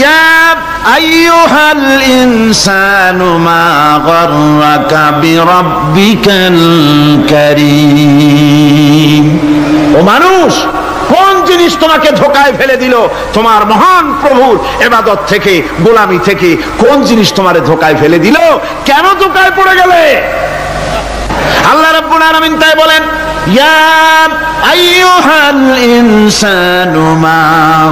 ইয়া আইয়ুহাল ইনসানু মা গাররাকা বিরাব্বিকাল কারীম। ও মানুষ, কোন জিনিস তোমাকে ধোঁকায় ফেলে দিল? তোমার মহান প্রভুর ইবাদত থেকে, গোলামি থেকে কোন জিনিস তোমারে ধোঁকায় ফেলে দিল? কেন ধোঁকায় পড়ে গেলে? আল্লাহ রাব্বুল আলামিন তাই বলেন, ইয়া আইয়ুহাল ইনসানু মা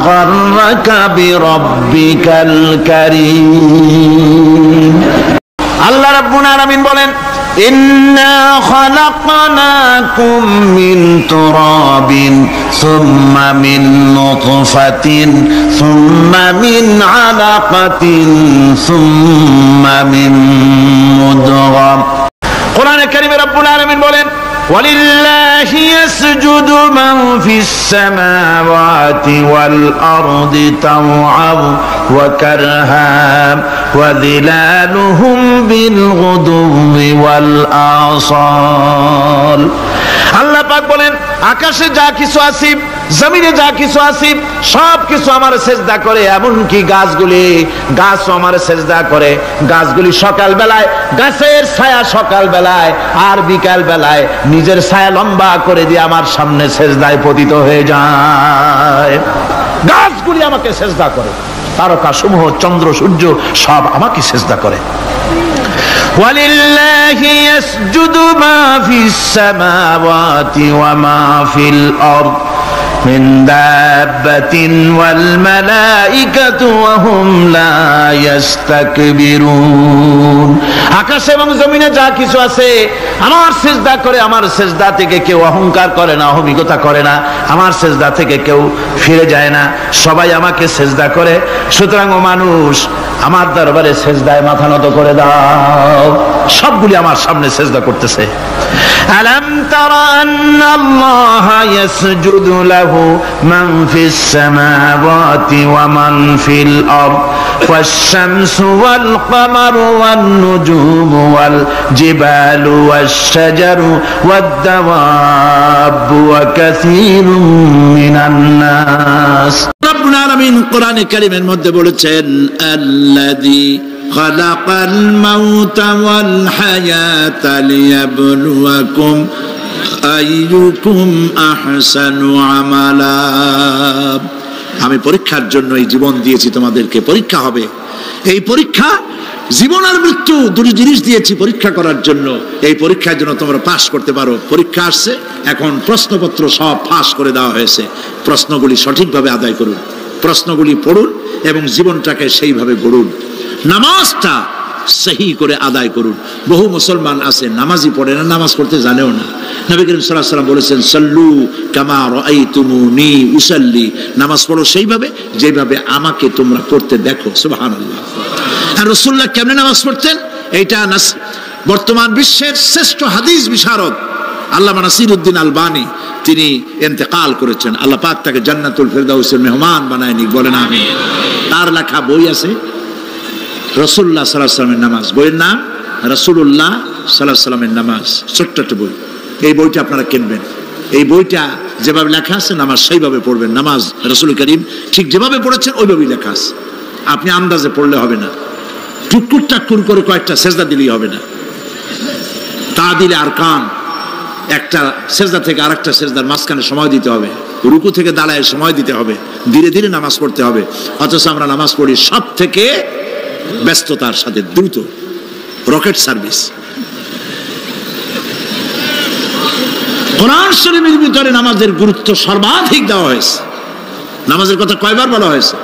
গাররাকা বিরাব্বিকাল কারীম। আল্লাহ রাব্বুল আলামিন বলেন, ইন্না খালাকনাকুম মিন তুরাবিন সুম্মা মিন নুতফাতিন সুম্মা মিন আলাকাতিন সুম্মা মিন মুদগাহ। কোরআনে কারীমে রব্বুল আলামিন বলেন, ওয়ালিল্লাহি ইয়াসজুদু মান ফিস সামাওয়াতি ওয়াল আরদি তাওআন ওয়া কারহা ওয়া যিলালুহুম বিল গুদুওয়ি ওয়াল আসাল। আল্লাহ পাক বলেন, আকাশে যা কিছু আছে, জমিনে যা কিছু আছে, সব কিছু আমার সেজদা করে। এমনকি গাছগুলি, গাছও আমার সেজদা করে। গাছগুলি সকাল বেলায়, গাছের ছায়া সকাল বেলায় আর বিকাল বেলায় নিজের ছায়া লম্বা করে দিয়ে আমার সামনে সেজদায় পতিত হয়ে যায়। গাছগুলি আমাকে সেজদা করে, তারকা সমূহ, চন্দ্র সূর্য সব আমাকে সেজদা করে। ওয়ালিল্লাহি ইয়াসজুদু মা ফিস সামাওয়াতি ওয়া মা ফিল আরদ মিন দাব্বাতিন ওয়াল মালাইকাতু ওয়া হুম লা ইস্তাকবিরুন। আকাশ এবং জমিনে যা কিছু আছে আমার সিজদা করে। আমার সিজদা থেকে কেউ অহংকার করে না, অহমিকতা করে না। আমার সিজদা থেকে কেউ ফিরে যায় না, সবাই আমাকে সিজদা করে। সুতরাং ও মানুষ, আমার দরবারে সিজদায় মাথা নত করে দাও। সবগুলি আমার সামনে সিজদা করতেছে। আলাম তারা আন্নাল্লাহা ইয়াসজুদু লাহু মান ফিস সামাওয়াতি ওয়া মান ফিল আরদ ওয়াশ-শামসু ওয়াল কামারু ওয়ান নুজুমু ওয়াল জিবালু ওয়াশ-শাজারু ওয়াদ-দাওয়াবু ওয়া কাসীরুম মিনান নাস। রব্বুল আলামিন কোরআনে কারীমের মধ্যে বলেছেন, আল্লাযী খালাকাল মাউতা ওয়াল হায়াতা লিয়াবলুয়াকুম আইয়ুকুম আহসানু আমালা। আমি পরীক্ষার জন্য এই জীবন দিয়েছি তোমাদেরকে, পরীক্ষা হবে। এই পরীক্ষা, জীবন আর মৃত্যু দুটি জিনিস দিয়েছি পরীক্ষা করার জন্য। এই পরীক্ষার জন্য তোমরা পাস করতে পারো। পরীক্ষা আসছে, এখন প্রশ্নপত্র সব ফাঁস করে দেওয়া হয়েছে। প্রশ্নগুলি সঠিকভাবে আদায় করুন, প্রশ্নগুলি পড়ুন এবং জীবনটাকে সেইভাবে গড়ুন। নামাজটা সহি করে আদায় করুন। বহু মুসলমান আছে নামাজই পড়ে না, নামাজ পড়তে জানেও না। নবী করিম সাল্লাল্লাহু আলাইহি ওয়াসাল্লাম বলেছেন, সাল্লু কামা রাআইতুমুনি উসাল্লি। নামাজ পড়ো সেইভাবে যেভাবে আমাকে তোমরা পড়তে দেখো। সুবহানাল্লাহ। আর রাসূলুল্লাহ কেমনে নামাজ পড়তেন? এইটা বর্তমান বিশ্বের শ্রেষ্ঠ হাদিস বিশারদ আল্লামা নাসিরউদ্দিন আলবানী, তিনি ইন্তেকাল করেছেন। আল্লাহ পাক তাকে জান্নাতুল ফেরদাউসের মেহমান বানায় নিক, বলেন আমিন। তার লেখা বই আছে রাসূলুল্লাহ সাল্লাল্লাহু আলাইহি ওয়াসাল্লামের নামাজ। বইয়ের নাম রাসূলুল্লাহ সাল্লাল্লাহু আলাইহি ওয়াসাল্লামের নামাজ। ছোট্ট একটা বই। এই বইটা আপনারা কিনবেন। এই বইটা যেভাবে লেখা আছে নামাজ সেইভাবে পড়বেন। নামাজ রাসূল করিম ঠিক যেভাবে পড়েছেন ওইভাবেই লেখা আছে। আপনি আন্দাজে পড়লে হবে না, টুকুর টাকুর করে কয়েকটা সেজদা দিলেই হবে না। তা দিলে আর কান, একটা সেজদা থেকে আরেকটা সেজদার মাঝখানে সময় দিতে হবে, রুকু থেকে দাঁড়ায় সময় দিতে হবে, ধীরে ধীরে নামাজ পড়তে হবে। অথচ আমরা নামাজ পড়ি সব থেকে ব্যস্ততার সাথে, দ্রুত, রকেট সার্ভিস। কোরআন শরীফের ভিতরে নামাজের গুরুত্ব সর্বাধিক দেওয়া হয়েছে। নামাজের কথা কয়বার বলা হয়েছে?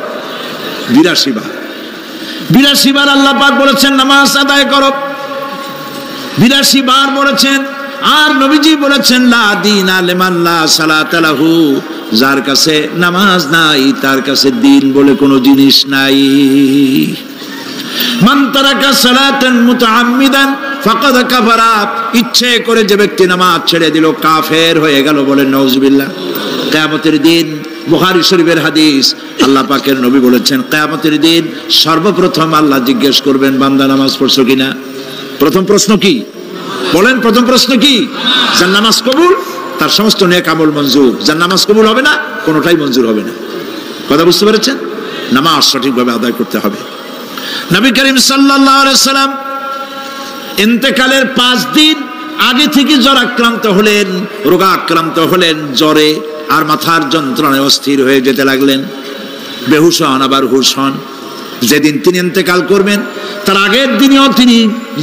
৮২ বার। ৮২ বার আল্লাহ পাক বলেছেন নামাজ আদায় করো, ৮২ বার বলেছেন। আর নবীজি বলেছেন, লা দীনা লিমান লা সালাতা লাহু, যার কাছে নামাজ নাই তার কাছে দিন বলে কোনো জিনিস নাই। মান তারাকা সালাতান মুতাআম্মিদান ফাকাদ কাফারা, ইচ্ছে করে যে ব্যক্তি নামাজ ছেড়ে দিল কাফের হয়ে গেল, বলেন নাউজুবিল্লাহ। কিয়ামতের দিন, বুখারী শরীফের হাদিস, আল্লাহ পাকের নবী বলেছেন কিয়ামতের দিন সর্বপ্রথম আল্লাহ জিজ্ঞেস করবেন, বান্দা নামাজ পড়ছো কিনা? প্রথম প্রশ্ন কি বলেন? প্রথম প্রশ্ন কি? যার নামাজ কবুল তার সমস্ত নেক আমল মঞ্জুর, যার নামাজ কবুল হবে না কোনোটাই মঞ্জুর হবে না। কথা বুঝতে পেরেছেন? নামাজ সঠিকভাবে আদায় করতে হবে। নবী করিম সাল্লাল্লাহু আলাইহি সাল্লাম ইন্তেকালের 5 দিন আগে থেকে জ্বরাক্রান্ত হলেন, রোগাক্রান্ত হলেন, জ্বরে আর মাথার যন্ত্রণায় অস্থির হয়ে যেতে লাগলেন, বেহুশ হন আবার হুশ হন। যেদিন তিনি ইন্তেকাল করবেন তার আগের দিনেও তিনি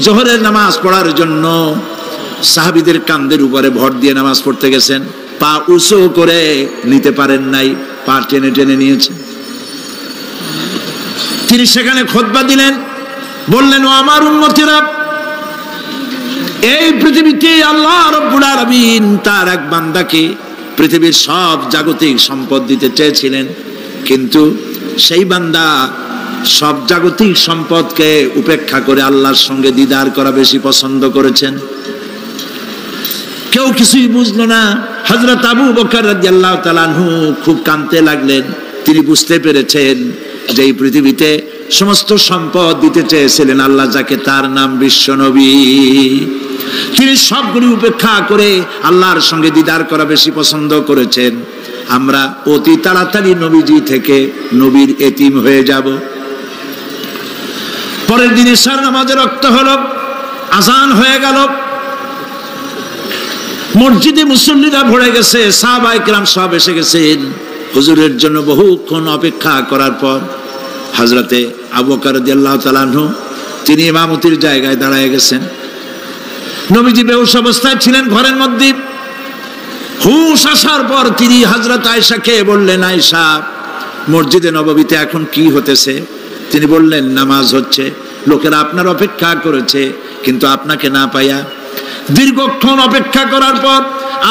জোহরের নামাজ পড়ার জন্য সাহাবীদের কাঁধের উপরে ভর দিয়ে নামাজ পড়তে গেছেন, পা উঁচু করে নিতে পারেন নাই, পা টেনে টেনে নিয়েছেন। তিনি সেখানে খুতবা দিলেন, বললেন, ও আমার উম্মতেরা, এই পৃথিবীতে আল্লাহ রাব্বুল আলামিন তার এক বান্দাকে পৃথিবীর সব জাগতিক সম্পদ দিতে চেয়েছিলেন, কিন্তু সেই বান্দা সব জাগতিক সম্পদকে উপেক্ষা করে আল্লাহর সঙ্গে দিদার করা বেশি পছন্দ করেছেন। কেউ কিছুই বুঝলো না। হযরত আবু বকর রাদিয়াল্লাহু তাআলা আনহু খুব কাঁদতে লাগলেন। তিনি বুঝতে পেরেছেন যে এই পৃথিবীতে সমস্ত সম্পদ দিতে চেয়েছিলেন আল্লাহ যাকে, তার নাম বিশ্বনবী। তিনি সবগুলি উপেক্ষা করে আল্লাহর সঙ্গে দিদার করা বেশি পছন্দ করেছেন। আমরা অতি তাড়াতাড়ি নবীজি থেকে নবীর এতিম হয়ে যাব। পরের দিন ইশার নামাজের রক্ত হলো, আজান হয়ে গেল, মসজিদে মুসল্লিরা ভরে গেছে, সাহাবায়ে কেরাম সব এসে গেছেন। হুজুরের জন্য বহুক্ষণ অপেক্ষা করার পর হযরতে আবু বকর রাদিয়াল্লাহু তাআলা আনহু তিনি ইমামতির জায়গায় দাঁড়ায় গেছেন। নবীজি বেহুশ অবস্থায় ছিলেন ঘরের মধ্যে। হুশ আসার পর তিনি হযরত আয়েশাকে বললেন, আয়েশা, মসজিদে নববীতে এখন কি হতেছে? তিনি বললেন, নামাজ হচ্ছে, লোকেরা আপনার অপেক্ষা করেছে, কিন্তু আপনাকে না পাইয়া দীর্ঘক্ষণ অপেক্ষা করার পর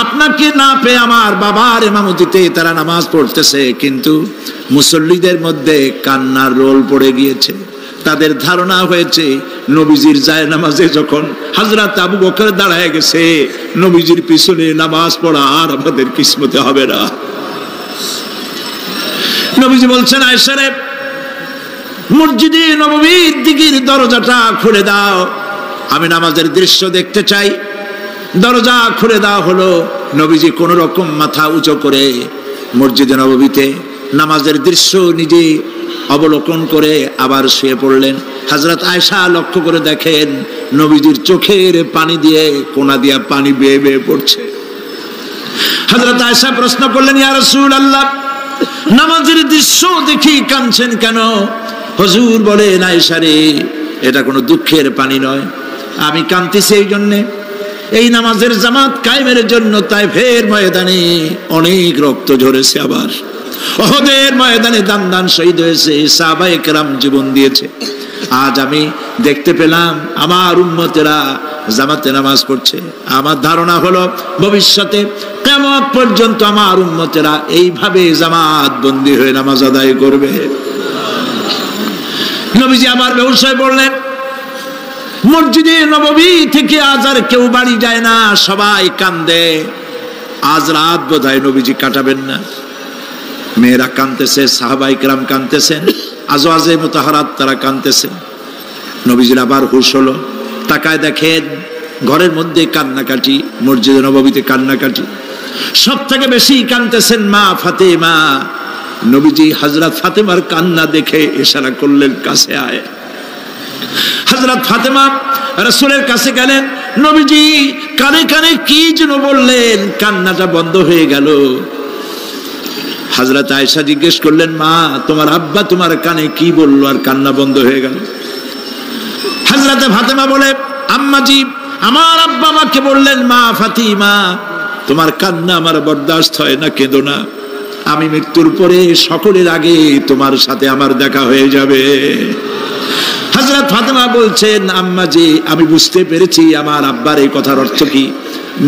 আপনাকে না পেয়ে আমার বাবার ইমামতিতে তারা নামাজ পড়তেছে, কিন্তু মুসল্লিদের মধ্যে কান্নার রোল পড়ে গিয়েছে। তাদের ধারণা হয়েছে নবীজির জায়নামাজে যখন হযরত আবু বকর দাঁড়ায় গেছে, নবীজির পিছনে নামাজ পড়া আর আমাদের কিসমতে হবে না। নবীজি বলছেন, আয়েশা রে, মসজিদে নববীর দিকের দরজাটা খুলে দাও, আমি নামাজের দৃশ্য দেখতে চাই। দরজা খুলে দেওয়া হলো। নবীজি কোন রকম মাথা উঁচু করে মসজিদে নববীতে নামাজের দৃশ্য নিজে অবলোকন করে আবার শুয়ে পড়লেন। হযরত আয়েশা লক্ষ্য করে দেখেন নবীজির চোখের পানি দিয়ে কোনা দিয়া পানি বেয়ে বেয়ে পড়ছে। হযরত আয়েশা প্রশ্ন করলেন, ইয়া রাসূলুল্লাহ, নামাজের দৃশ্য দেখি কাঁদছেন কেন? হুজুর বলেন, আয়েশা রে, এটা কোনো দুঃখের পানি নয়, আমি কাঁদতেছি এই জন্যে, এই নামাজের জামাত কায়েমের জন্য তায়েফের ময়দানে অনেক রক্ত ঝরেছে, আবার উহুদের ময়দানে দান দান শহীদ হয়েছে, সাহাবায়ে কেরাম জীবন দিয়েছে। আজ আমি দেখতে পেলাম আমার উম্মতেরা জামাতে নামাজ পড়ছে। আমার ধারণা হলো ভবিষ্যতে কিয়ামত পর্যন্ত আমার উম্মতেরা এইভাবে জামাত বন্দী হয়ে নামাজ আদায় করবে। নবীজি আবার বেহুশ হয়ে পড়লেন। মসজিদে নববী থেকে আজ আর কেউ বাড়ি যায় না, সবাই কান্দে। আজ রাত বোধহয় নবীজি কাটাবেন না। মেয়েরা কাঁদতেছে, সাহাবায়ে কেরাম কাঁদতেছেন, আজওয়াজে মুতাহারাত তারা কাঁদতেছে। নবীজির আবার হুঁশ হলো, তাকায় দেখেন ঘরের মধ্যে কান্নাকাটি, মসজিদে নববীতে কান্নাকাটি। সব থেকে বেশি কাঁদতেছেন মা ফাতেমা। নবীজি হযরত ফাতেমার কান্না দেখে ইশারা করলেন, কাছে আয়। হযরত ফাতেমা রাসূলের কাছে গেলেন। নবীজি কানে কানে কি যেন বললেন, কান্নাটা বন্ধ হয়ে গেল। হযরত আয়েশা জিজ্ঞেস করলেন, মা, তোমার আব্বা তোমার কানে কি বললো আর কান্না বন্ধ হয়ে গেল? হযরত ফাতেমা বলে, আম্মাজি, আমার আব্বা আমাকে বললেন, মা ফাতিমা, তোমার কান্না আমার বরদাস্ত হয় না, কেঁদো না, আমি মৃত্যুর পরে সকলের আগে তোমার সাথে আমার দেখা হয়ে যাবে। হযরত ফাতেমা বলছেন, আম্মাজি, আমি বুঝতে পেরেছি আমার আব্বার এই কথার অর্থ কি।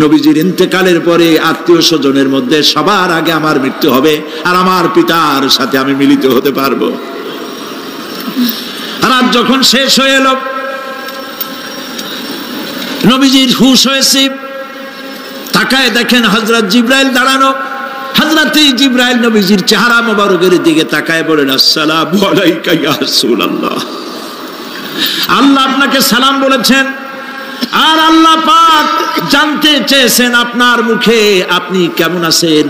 নবীজির ইন্তেকালের পরে আত্মীয় স্বজনের মধ্যে সবার আগে আমার মৃত্যু হবে, আর আমার পিতার সাথে আমি মিলিত হতে পারবো। রাত যখন শেষ হয়ে এলো, নবীজির হুঁশ হয়েছে। তাকায় দেখেন হযরত জিবরাইল দাঁড়ানো। হযরত জিবরাইল নবীজির চেহারা মোবারকের দিকে তাকায় বলেন, আসসালামু আলাইকা ইয়া রাসূলুল্লাহ, আল্লাহ আপনাকে সালাম বলেছেন, আর আল্লাহ পাক জানতে চেয়েছেন আপনার মুখে আপনি কেমন আছেন।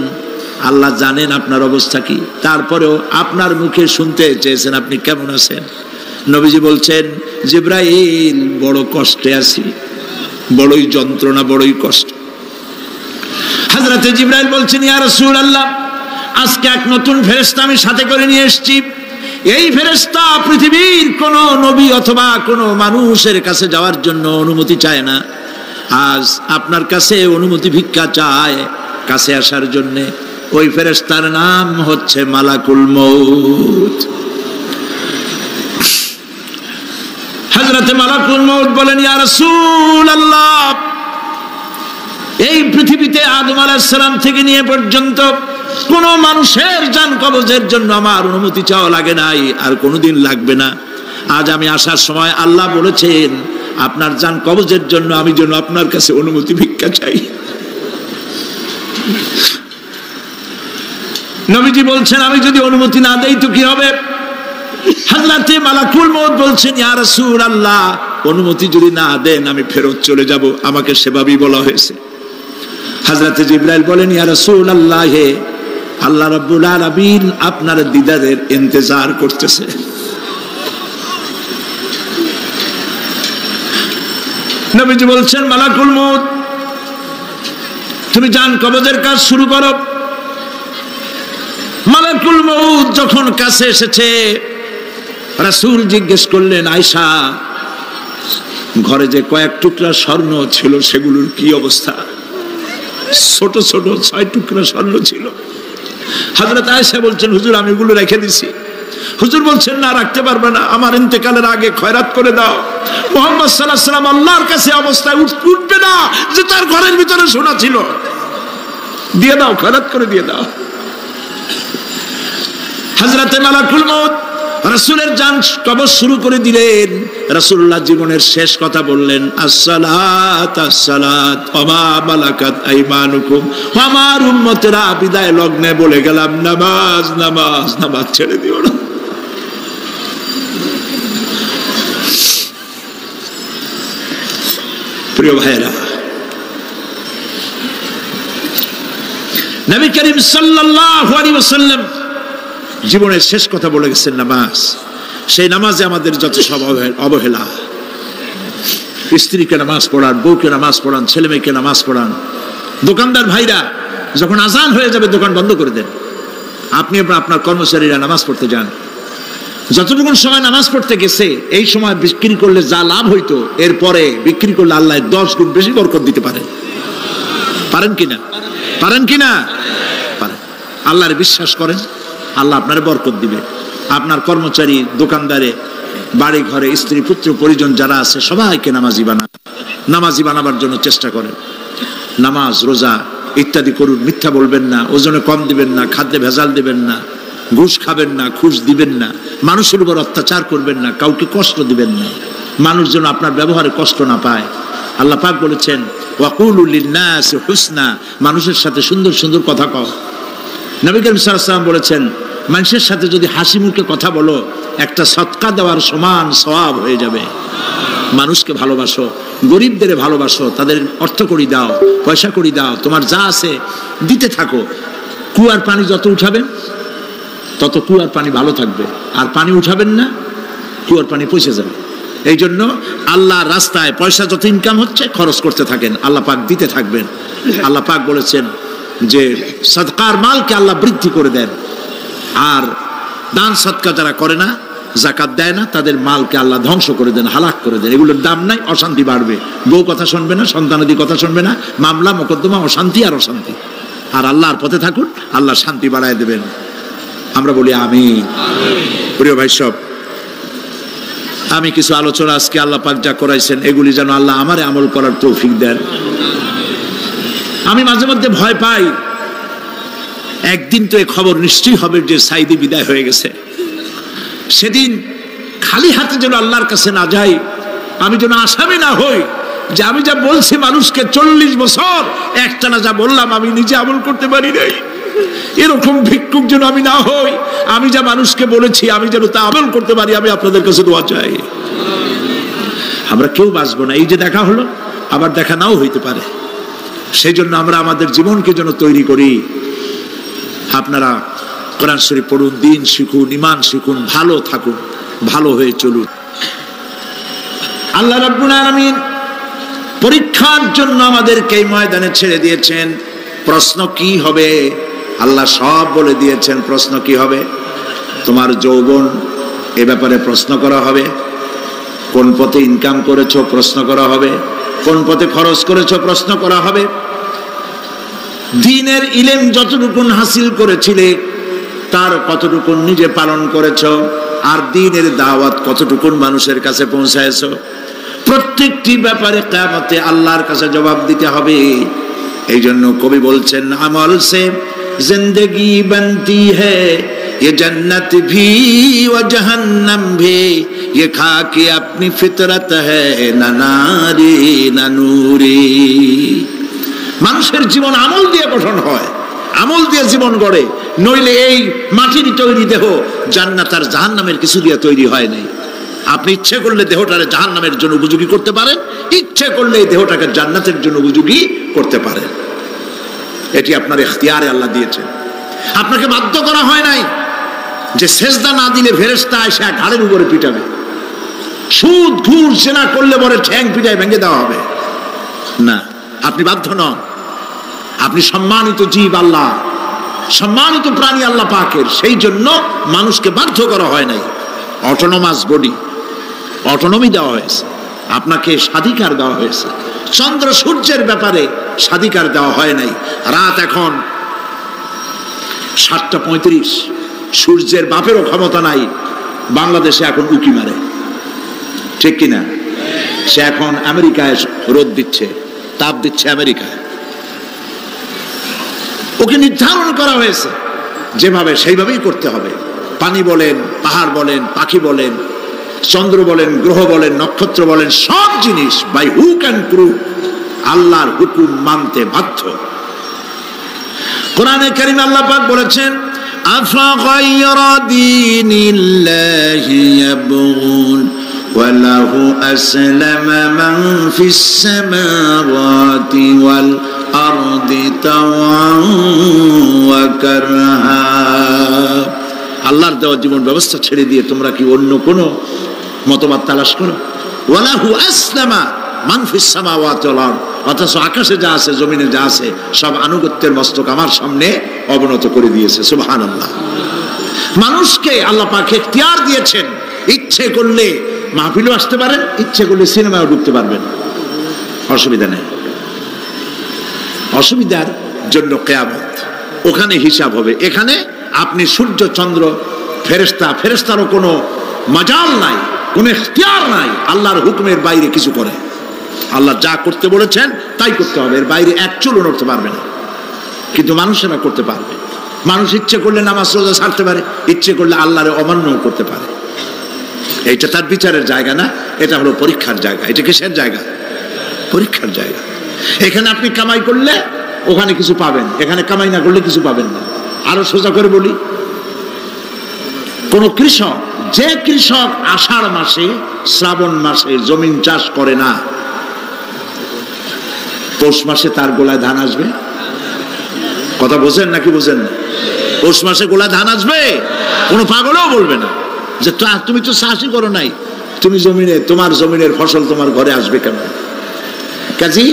আল্লাহ জানেন আপনার অবস্থা কি, তারপরেও আপনার মুখে শুনতে চেয়েছেন আপনি কেমন আছেন। নবীজি বলছেন, জিবরাইল বড় কষ্টে আছি, বড়ই যন্ত্রণা, বড়ই কষ্ট। হযরতে জিবরাইল বলছেন, ইয়া রাসূলুল্লাহ, আজকে এক নতুন ফেরেশতা আমি সাথে করে নিয়ে এসেছি। এই ফেরেশতা পৃথিবীর কোন নবী অথবা কোন মানুষের কাছে যাওয়ার জন্য অনুমতি চায় না, আজ আপনার কাছে অনুমতি ভিক্ষা চায় কাছে আসার জন্য। ওই ফেরেশতার নাম হচ্ছে মালাকুল মউত। হযরতে মালাকুল মউত বলেন, ইয়া রাসূলুল্লাহ, এই পৃথিবীতে আদম আলাইহিস সালাম থেকে নিয়ে পর্যন্ত কোন মানুষের জান কবজের জন্য আমার অনুমতি চাওয়া লাগে নাই, আর কোনোদিন লাগবে না। আজ আমি আসার সময় আল্লাহ বলেছেন আপনার জান কবজের জন্য আমি যেন আপনার কাছে অনুমতি ভিক্ষা চাই। নবীজি বলছেন, আমি যদি অনুমতি না দেই তো কি হবে? হযরতে মালাকুল মউত বলছেন, ইয়া রাসূলুল্লাহ, অনুমতি যদি না দেন আমি ফেরত চলে যাব, আমাকে সেভাবেই বলা হয়েছে। হযরতে জিবরাইল বলেন, ইয়া রাসূলুল্লাহ, হে আল্লাহ রাব্বুল আলামিন আপনার দিদারের ইন্তজার করতেছে। নবীজি বলছেন, মালাকুল মউত, তুমি জান কবজের কাজ শুরু করো। মালাকুল মউত যখন কাছে এসেছে, রাসূল জিজ্ঞেস করলেন, আয়েশা, ঘরে যে কয়েক টুকরা স্বর্ণ ছিল সেগুলোর কি অবস্থা? ছোট ছোট 6 টুকরা স্বর্ণ ছিল। হযরত আয়েশা বলছেন, হুজুর আমি এগুলো রেখে দিছি। হুজুর বলছেন, না, রাখতে পারবে না, আমার ইন্তেকালের আগে খয়রাত করে দাও। মুহাম্মদ সাল্লাল্লাহু আলাইহি ওয়াসাল্লাম আল্লাহর কাছে অবস্থায় উঠবে না যে তার ঘরের ভিতরে সোনা ছিল, দিয়ে দাও, খয়রাত করে দিয়ে দাও। হযরতে মালাকুল মউত রাসূলের জান কবজ শুরু করে দিলেন। রাসূলুল্লাহ জীবনের শেষ কথা বললেন, আসসালাত আসসালাত ওয়া মা মালাকাত আইমানুকুম। আমার উম্মতেরা বিদায় লগ্নে বলে গেলাম, নামাজ নামাজ নামাজ ছেড়ে দিও না। প্রিয় ভাইরা, নবী করিম সাল্লাল্লাহু আলাইহি ওয়াসাল্লাম জীবনের শেষ কথা বলে গেছেন নামাজ। সেই নামাজে আমাদের যত সব অবহেলা, স্ত্রীকে নামাজ পড়ান, বউকে নামাজ পড়ান, ছেলে মেয়েকে নামাজ পড়ান। দোকানদার ভাইরা যখন আজান হয়ে যাবে দোকান বন্ধ করে দেন, আপনি আপনার কর্মচারীরা নামাজ পড়তে যান। যতটুকু সময় নামাজ পড়তে গেছে এই সময় বিক্রি করলে যা লাভ হইতো, এরপরে বিক্রি করলে আল্লাহ 10 গুণ বেশি বরকত দিতে পারেন। পারেন কিনা? পারেন কিনা? পারেন। আল্লাহর বিশ্বাস করেন, আল্লাহ আপনার বরকত দিবে। আপনার কর্মচারী, দোকানদারে, বাড়ি ঘরে স্ত্রী পুত্র পরিজন যারা আছে সবাইকে নামাজি বানাবার জন্য চেষ্টা করেন। নামাজ রোজা ইত্যাদি করুন। মিথ্যা বলবেন না, ওজনে কম দিবেন না, খাদ্যে ভেজাল দিবেন না, ঘুষ খাবেন না, ঘুষ দিবেন না, মানুষের উপর অত্যাচার করবেন না, কাউকে কষ্ট দিবেন না, মানুষ যেন আপনার ব্যবহারে কষ্ট না পায়। আল্লাহ পাক বলেছেন, ওয়াকুলু লিন্নাসি হুসনা, মানুষের সাথে সুন্দর সুন্দর কথা কও। নবী করিম সাল্লাল্লাহু আলাইহি ওয়াসাল্লাম বলেছেন, মানুষের সাথে যদি হাসি মুখে কথা বলো একটা সদকা দেওয়ার সমান সওয়াব হয়ে যাবে। মানুষকে ভালোবাসো, গরিবদের ভালোবাসো, তাদের অর্থ করি দাও, পয়সা করি দাও, তোমার যা আছে দিতে থাকো। কুয়ার পানি যত উঠাবেন তত কুয়ার পানি ভালো থাকবে, আর পানি উঠাবেন না কুয়ার পানি পচে যাবে। এই জন্য আল্লাহর রাস্তায় পয়সা যত ইনকাম হচ্ছে খরচ করতে থাকেন, আল্লাহ পাক দিতে থাকবেন। আল্লাহ পাক বলেছেন যে সদকার মালকে আল্লাহ বৃদ্ধি করে দেন, আর দান সদকা যারা করে না, যাকাত দেয় না, তাদের মালকে আল্লাহ ধ্বংস করে দেন, হালাক করে দেন। এগুলোর দাম নাই, অশান্তি বাড়বে, বউ কথা শুনবে না, সন্তানাদি কথা শুনবে না, মামলা মোকদ্দমা, অশান্তি আর অশান্তি। আর আল্লাহর পথে থাকুন, আল্লাহ শান্তি বাড়ায় দেবেন। আমরা বলি আমিন। প্রিয় ভাই সব, আমি কিছু আলোচনা আজকে আল্লাহ পাক যা করাইছেন এগুলি যেন আল্লাহ আমারে আমল করার তৌফিক দেন। আমি মাঝে মধ্যে ভয় পাই, একদিন তো এই খবর নিশ্চয়ই হবে যে সাইদি বিদায় হয়ে গেছে। সেদিন খালি হাতে যেন আল্লাহর কাছে না যাই, আমি যেন আসামি না হই যে আমি যা বলছি মানুষকে 40 বছর একটানা যা বললাম আমি নিজে আমল করতে পারি নাই। এরকম ভিক্ষুক যেন আমি না হই, আমি যা মানুষকে বলেছি আমি যেন তা আমল করতে পারি। আমি আপনাদের কাছে দোয়া চাই। আমরা কেউ বাঁচবো না, এই যে দেখা হলো আবার দেখা নাও হইতে পারে। সেই জন্য আমরা আমাদের জীবনকে যেন তৈরি করি আপনারা কোরআন শরীফ পড়ুন, দিন শিখুন, ঈমান শিখুন, ভালো থাকুন, ভালো হয়ে চলুন। আল্লাহ রাব্বুল আলামিন পরীক্ষার জন্য আমাদেরকে এই ময়দানে ছেড়ে দিয়েছেন। প্রশ্ন কি হবে আল্লাহ সব বলে দিয়েছেন। প্রশ্ন কি হবে? তোমার যৌবন, এ ব্যাপারে প্রশ্ন করা হবে। কোন পথে ইনকাম করেছো প্রশ্ন করা হবে। কোন পথে খরচ করেছো প্রশ্ন করা হবে। দ্বীনের ইলম যতটুকু হাসিল করেছিলে তার কতটুকু নিজে পালন করেছো, আর দ্বীনের দাওয়াত কতটুকু মানুষের কাছে পৌঁছায়ছো, প্রত্যেকটি ব্যাপারে কিয়ামতে আল্লাহর কাছে জবাব দিতে হবে। এই জন্য কবি বলছেন, আমল সে জিন্দেগি বনতি হ্যায়, ये जन्नत भी व जहन्नम भी, ये खाकी अपनी फितरत है, ना नारी ना नूरी। মানুষের জীবন আমল দিয়ে গঠন হয়, আমল দিয়ে জীবন গড়ে, নইলে এই মাটির তৈরি দেহ জান্নাত আর জাহান্নামের কিছু দিয়ে তৈরি হয় নাই। আপনি ইচ্ছে করলে দেহটাকে জাহান্নামের জন্য উপযোগী করতে পারেন, ইচ্ছে করলে এই দেহটাকে জান্নাতের জন্য উপযোগী করতে পারেন। এটি আপনার ইখতিয়ারে আল্লাহ দিয়েছেন, আপনাকে বাধ্য করা হয় নাই যে সেজদা না দিলে ফেরেশতা এসে ঘাড়ের উপরে পিটাবে, সুদ ঘুষ জেনা করলে পরে ঠ্যাং পিটায় ভেঙে দেওয়া হবে না। আপনি বাধ্য নন, আপনি সম্মানিত জীব, আল্লাহ সম্মানিত প্রাণী আল্লাহ পাকের, সেই জন্য মানুষকে বাধ্য করা হয় নাই। অটোনোমাস বডি, অটোনমি দেওয়া হয়েছে, আপনাকে স্বাধিকার দেওয়া হয়েছে। চন্দ্র সূর্যের ব্যাপারে স্বাধিকার দেওয়া হয় নাই। রাত এখন 7:35, সূর্যের বাপেরও ক্ষমতা নাই বাংলাদেশে এখন উকি মারে, ঠিক কিনা? সে এখন আমেরিকায় রোদ দিচ্ছে, তাপ দিচ্ছে আমেরিকায়। ওকে নির্ধারণ করা হয়েছে যেভাবে, সেইভাবেই করতে হবে। পানি বলেন, পাহাড় বলেন, পাখি বলেন, চন্দ্র বলেন, গ্রহ বলেন, নক্ষত্র বলেন, সব জিনিস বাই হুক অ্যান্ড ক্রুক আল্লাহর হুকুম মানতে বাধ্য। কোরআনে কারীমে আল্লাহ পাক বলেছেন, আফাগায়রা দীনিল্লাহি ইয়াবগুন ওয়া লাহু আসলামা মান ফিস সামাওয়াতি ওয়াল আরদি তাওআন ওয়া কারহা। আল্লাহর দেওয়া জীবন ব্যবস্থা ছেড়ে দিয়ে তোমরা কি অন্য কোনো মতবাদ তালাশ করো? ওয়া লাহু আসলামা মান ফিস সামাওয়াতি ওয়াল আরদ, অথচ আকাশে যা আছে, জমিনে যা আছে, সব আনুগত্যের মস্তক আমার সামনে অবনত করে দিয়েছে। সুবহানাল্লাহ। মানুষকে আল্লাহ পাক ইখতিয়ার দিয়েছেন, ইচ্ছে করলে মাহফিলও আসতে পারেন, ইচ্ছে করলে সিনেমাও ঢুকতে পারবেন, অসুবিধা নেই। অসুবিধার জন্য কিয়ামত, ওখানে হিসাব হবে। এখানে আপনি সূর্য চন্দ্র ফেরেশতা, ফেরেশতারও কোনো মাজাল নাই, কোনো ইখতিয়ার নাই আল্লাহর হুকুমের বাইরে কিছু করে। আল্লাহ যা করতে বলেছেন তাই করতে হবে, এর বাইরে এক চুলও নড়তে পারবে না। কিন্তু মানুষেরা করতে পারবে। মানুষ ইচ্ছে করলে নামাজ রোজা ছাড়তে পারে, ইচ্ছে করলে আল্লাহরে অমান্যও করতে পারে। এইটা তার বিচারের জায়গা না, এটা হলো পরীক্ষার জায়গা। এটা কিসের জায়গা? পরীক্ষার জায়গা। এখানে আপনি কামাই করলে ওখানে কিছু পাবেন, এখানে কামাই না করলে কিছু পাবেন না। আরো সোজা করে বলি, কোন কৃষক, যে কৃষক আষাঢ় মাসে শ্রাবণ মাসে জমিন চাষ করে না, পৌষ মাসে তার গোলায় ধান আসবে? কথা বোঝেন নাকি বোঝেন না? পৌষ মাসে গোলায় ধান আসবে? কোনো পাগলও বলবে না যে তুমি তো চাষই করো নাই, তুমি জমিনে, তোমার জমিনের ফসল তোমার ঘরে আসবে কেন? কাজী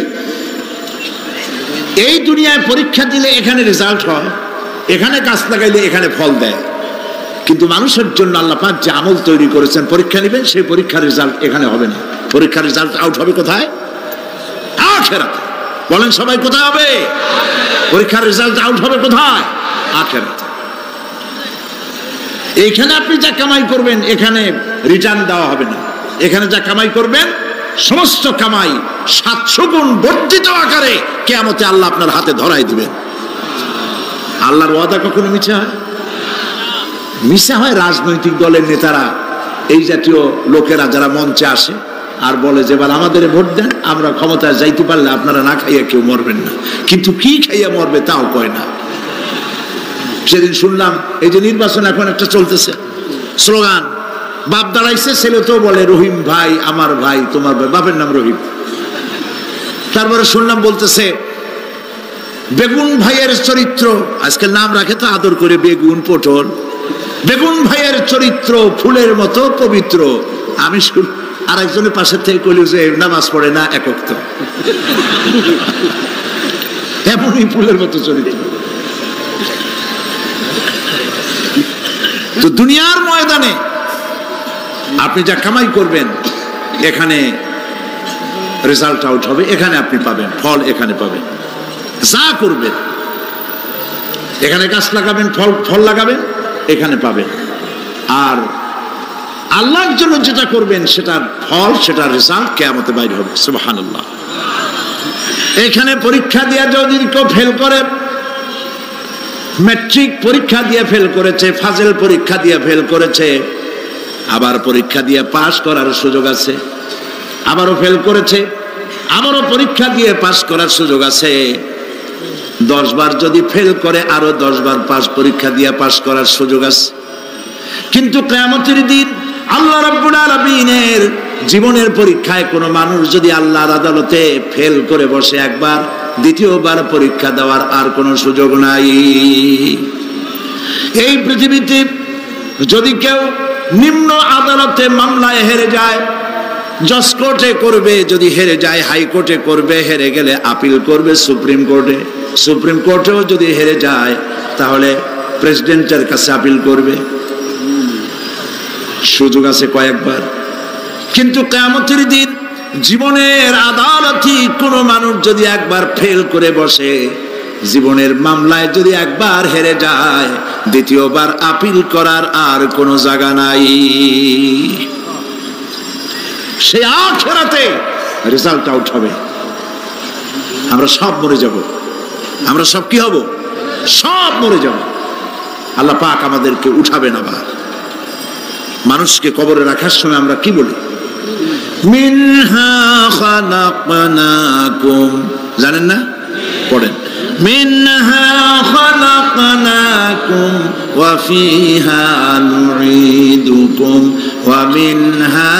এই দুনিয়ায় পরীক্ষা দিলে এখানে রেজাল্ট হয়, এখানে গাছ লাগাইলে এখানে ফল দেয়। কিন্তু মানুষের জন্য আল্লাহ পাক যে আমল তৈরি করেছেন, পরীক্ষা নেবেন, সেই পরীক্ষার রেজাল্ট এখানে হবে না। পরীক্ষার রেজাল্ট আউট হবে কোথায়? আখিরাতে। বলেন সবাই, কোথায় হবে? পরীক্ষার রেজাল্ট আউট হবে কোথায়? আখিরাতে। এখানে আপনি যা কামাই করবেন এখানে রিটার্ন দেওয়া হবে না। এখানে যা কামাই করবেন সমস্ত কামাই 700 গুণ বর্ধিত আকারে কিয়ামতে আল্লাহ আপনার হাতে ধরাই দিবেন। আল্লাহর ওয়াদা কখনো মিছে হয়? মিছে হয় রাজনৈতিক দলের নেতারা, এই জাতীয় লোকেরা যারা মঞ্চে আসে আর বলে যে এবার আমাদের ভোট দেন, আমরা ক্ষমতায় যাইতে পারলে আপনারা না খাইয়া কেউ মরবেন না। কিন্তু কি খাইয়া মরবে তাও কয় না। সেদিন শুনলাম এই যে নির্বাচন এখন একটা চলতেছে, স্লোগান বাপ দাঁড়াইছে, ছেলে তো বলে রহিম ভাই আমার ভাই, তোমার ভাই, বাপের নাম রহিম। তারপরে শুনলাম বলতেছে বেগুন ভাইয়ের চরিত্র, আজকাল নাম রাখে তো আদর করে বেগুন পটল। বেগুন ভাইয়ের চরিত্র ফুলের মতো পবিত্র। আমি আরেকজনের পাশের থেকে কইল যে নামাজ পড়ে না একক, তো এমনই ফুলের মতো চরিত্র। তো দুনিয়ার ময়দানে আপনি যা কামাই করবেন এখানে রেজাল্ট আউট হবে, এখানে আপনি পাবেন ফল, এখানে পাবেন। যা করবেন এখানে গাছ লাগাবেন, ফল লাগাবেন, এখানে পাবেন। আর আল্লাহর জন্য যেটা করবেন সেটার ফল, সেটার রেজাল্ট কিয়ামতে বাইরে হবে। সুবহানাল্লাহ। এখানে পরীক্ষা দিয়ে যদি কেউ ফেল করে, ম্যাট্রিক পরীক্ষা দিয়ে ফেল করেছে, ফাজেল পরীক্ষা দিয়ে ফেল করেছে, আবার পরীক্ষা দিয়ে পাস করার সুযোগ আছে, আবারও ফেল করেছে, আবারও পরীক্ষা দিয়ে পাস করার সুযোগ আছে। 10 বার যদি ফেল করে আরো 10 বার পরীক্ষা দিয়ে পাস করার সুযোগ আছে। কিন্তু কিয়ামতের দিন আল্লাহ রাব্বুল আলামিনের জীবনের পরীক্ষায় কোনো মানুষ যদি আল্লাহর আদালতে ফেল করে বসে একবার, দ্বিতীয়বার পরীক্ষা দেওয়ার আর কোনো সুযোগ নাই। এই পৃথিবীতে যদি কেউ নিম্ন আদালতে মামলায় হেরে যায়, জজ কোর্টে করবে, যদি হেরে যায় হাইকোর্টে করবে, হেরে গেলে আপিল করবে সুপ্রিম কোর্টে, সুপ্রিম কোর্টেও যদি হেরে যায় তাহলে প্রেসিডেন্টের কাছে আপিল করবে। সুযোগ আছে কয়েকবার। কিন্তু কিয়ামতের দিন জীবনের আদালতে কোনো মানুষ যদি একবার ফেল করে বসে, জীবনের মামলায় যদি একবার হেরে যায়, দ্বিতীয়বার আপিল করার আর কোনো জায়গা নাই। সে আখিরাতে রেজাল্ট আউট হবে। আমরা সব মরে যাব, আমরা সব কি হব? সব মরে যাব। আল্লাহ পাক আমাদেরকে উঠাবেন আবার। মানুষকে কবরে রাখার সময় আমরা কি বলি? মিনহা খালাকনাকুম, জানেন না? পড়েন, মিনহা খালাকনাকুম ওয়া ফিহা নুঈদুকুম ওয়া মিনহা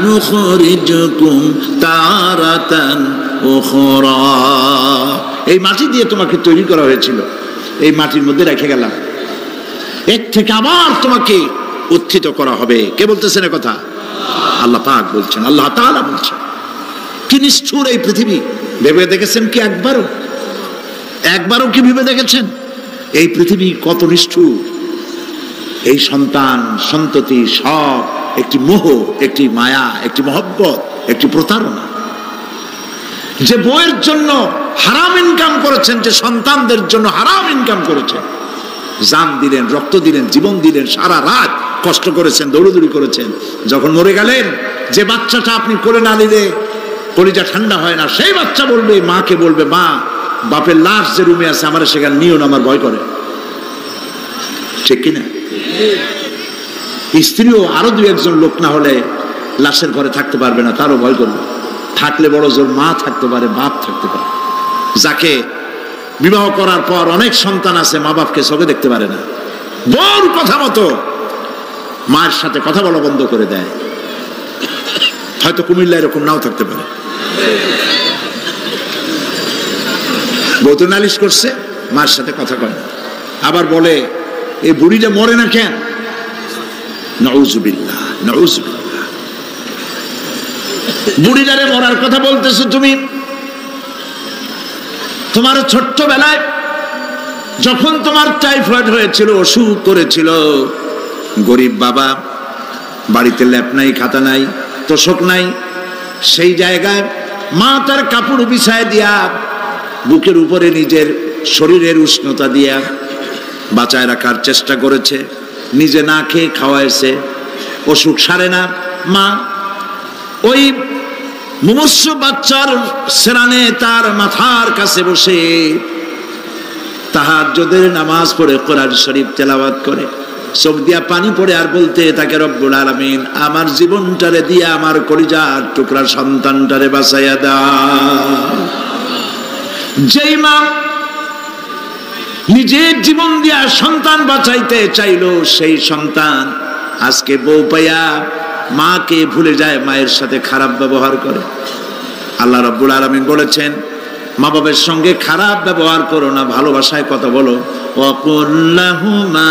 নুখরিজুকুম তারাতান উখরা। এই মাটি দিয়ে তোমাকে তৈরি করা হয়েছিল, এই মাটির মধ্যে রেখে গেলাম, এর থেকে আবার তোমাকে উত্থিত করা হবে। কে বলতেছেন এ কথা? আল্লাহ পাক বলছেন, আল্লাহ তাআলা বলছেন। কি নিষ্ঠুর এই পৃথিবী! ভেবে দেখেছেন কি একবারও কি ভেবে দেখেছেন এই পৃথিবী কত নিষ্ঠুর? এই সন্তান সন্ততি সব একটি মোহ, একটি মায়া, একটি মহব্বত, একটি প্রতারণা। যে বউয়ের জন্য হারাম ইনকাম করেছেন, যে সন্তানদের জন্য হারাম ইনকাম করেছেন, জান দিলেন, রক্ত দিলেন, জীবন দিলেন, সারা রাত কষ্ট করেছেন, দৌড়দৌড়ি করেছেন, যখন মরে গেলেন, যে বাচ্চাটা আপনি কোলে না নিলে কলিজা ঠান্ডা হয় না, সেই বাচ্চা বলবে, মাকে বলবে, মা বাপের লাশ যে রুমে আছে আমার সেখানে নিও না, আমার ভয় করে। ঠিক কিনা? স্ত্রীও আরো 2-1 লোক না হলে লাশের ঘরে থাকতে পারবে না, তারও ভয় করবে। থাকলে বড় জোর মা থাকতে পারে, বাপ থাকতে পারে। যাকে বিবাহ করার পর অনেক সন্তান আছে, মা বাপকে চোখে দেখতে পারে না, বউর কথা মতো মায়ের সাথে কথা বলা বন্ধ করে দেয়। হয়তো কুমিল্লা এরকম নাও থাকতে পারে। বউ তো নালিশ করছে, মার সাথে কথা কয় না, আবার বলে এই বুড়িটা মরে না কেন? নাউযুবিল্লাহ, নাউযুবিল্লাহ। বুড়িটারে মরার কথা বলতেছো তুমি? তোমার ছোট্টবেলায় যখন তোমার টাইফয়েড হয়েছিল, অসুখ করেছিল, গরিব বাবা, বাড়িতে ল্যাপ নাই, খাতা নাই, তোষক নাই, সেই জায়গায় মা তার কাপড় বিছায় দিয়া বুকের উপরে নিজের শরীরের উষ্ণতা দিয়া বাঁচায় রাখার চেষ্টা করেছে, নিজে না খেয়ে খাওয়াইছে, অসুখ সারে না। মা ওই মুমূর্ষ বাচ্চার সেরানে তার মাথার কাছে বসে তাহাজ্জুদের নামাজ পড়ে কোরআন শরীফ তেলাওয়াত করে, চোখ দিয়া পানি পড়ে আর বলতে তাকে, রব্বুল আলামিন আমার জীবনটারে দিয়া আমার কলিজার টুকরা সন্তানটারে বাঁচাইয়া দাও। যেই মা নিজের জীবন দিয়া সন্তান বাঁচাইতে চাইলো, সেই সন্তান আজকে বউ পাইয়া মাকে ভুলে যায়, মায়ের সাথে খারাপ ব্যবহার করে। আল্লাহ রাব্বুল আলামিন বলেছেন, মা বাবার সঙ্গে খারাপ ব্যবহার করো না, ভালোবাসায় কথা বলো। ওয়াকুল লাহুমা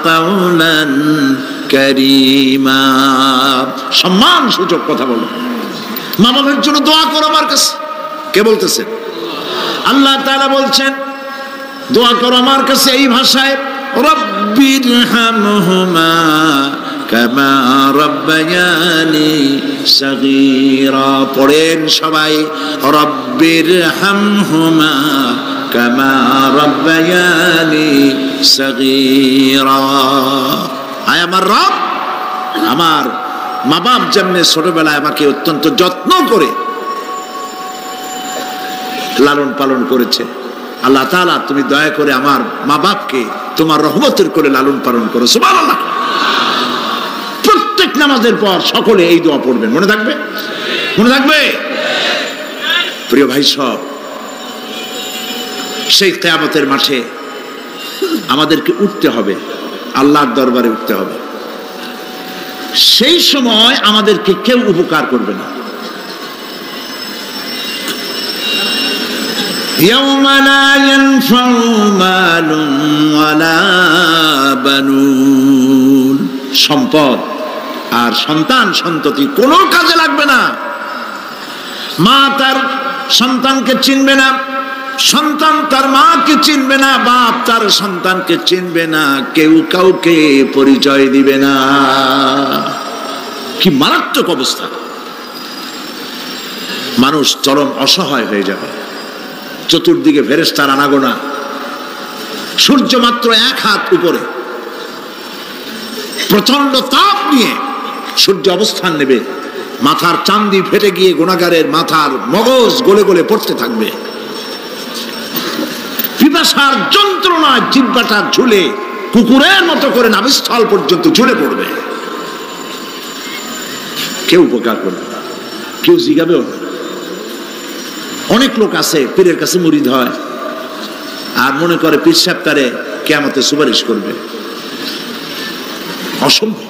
কাওলান কারীমা, সম্মান সূচক কথা বলো। মা বাবার জন্য দোয়া করো আমার কাছে। কে বলতেছেন? আল্লাহ তাআলা বলছেন দোয়া করো আমার কাছে এই ভাষায়, রব্বিরহামহুমা কামা রাব্বায়ানি সাগীরা। পড়েন সবাই, রব্বিরহামহুমা কামা রাব্বায়ানি সাগীরা। আয় আমার রব, আমার মা বাপ যেমনে ছোটবেলায় আমাকে অত্যন্ত যত্ন করে লালন পালন করেছে, আল্লাহ তাআলা তুমি দয়া করে আমার মা বাপকে তোমার রহমতের করে লালন পালন করো। সুবহানাল্লাহ। প্রত্যেক নামাজের পর সকলে এই দোয়া পড়বেন, মনে থাকবে? মনে থাকবে? প্রিয় ভাই সব, সেই কিয়ামতের মাঠে আমাদেরকে উঠতে হবে, আল্লাহর দরবারে উঠতে হবে। সেই সময় আমাদেরকে কেউ উপকার করবে না। ইয়াউমা লা ইয়ানফাউ মালুন ওয়ালা বানুন, সম্পদ আর সন্তান সন্ততি কোনো কাজে লাগবে না। মা তার সন্তানকে চিনবে না, সন্তান তার মাকে চিনবে না, বাপ তার সন্তানকে চিনবে না, কেউ কাউকে পরিচয় দিবে না। কি মারাত্মক অবস্থা! মানুষ চরম অসহায় হয়ে যাবে। চতুর্দিকে ফেরেশতার আনাগোনা, সূর্য মাত্র 1 হাত উপরে, প্রচন্ড তাপ নিয়ে সূর্য অবস্থান নেবে, মাথার চান্দি ফেটে গিয়ে গুনাহগারের মাথার মগজ গলে গলে পড়তে থাকবে। পিপাসার যন্ত্রণায় জিহ্বাটা ঝুলে কুকুরের মতো করে নাভিস্থল পর্যন্ত ঝুলে পড়বে। কেউ উপকার করবে না, কেউ জিগাবেও না। অনেক লোক আছে পীরের কাছে মুরিদ হয় আর মনে করে পীর সাহেব তারে কিয়ামতে সুপারিশ করবে। অসম্ভব।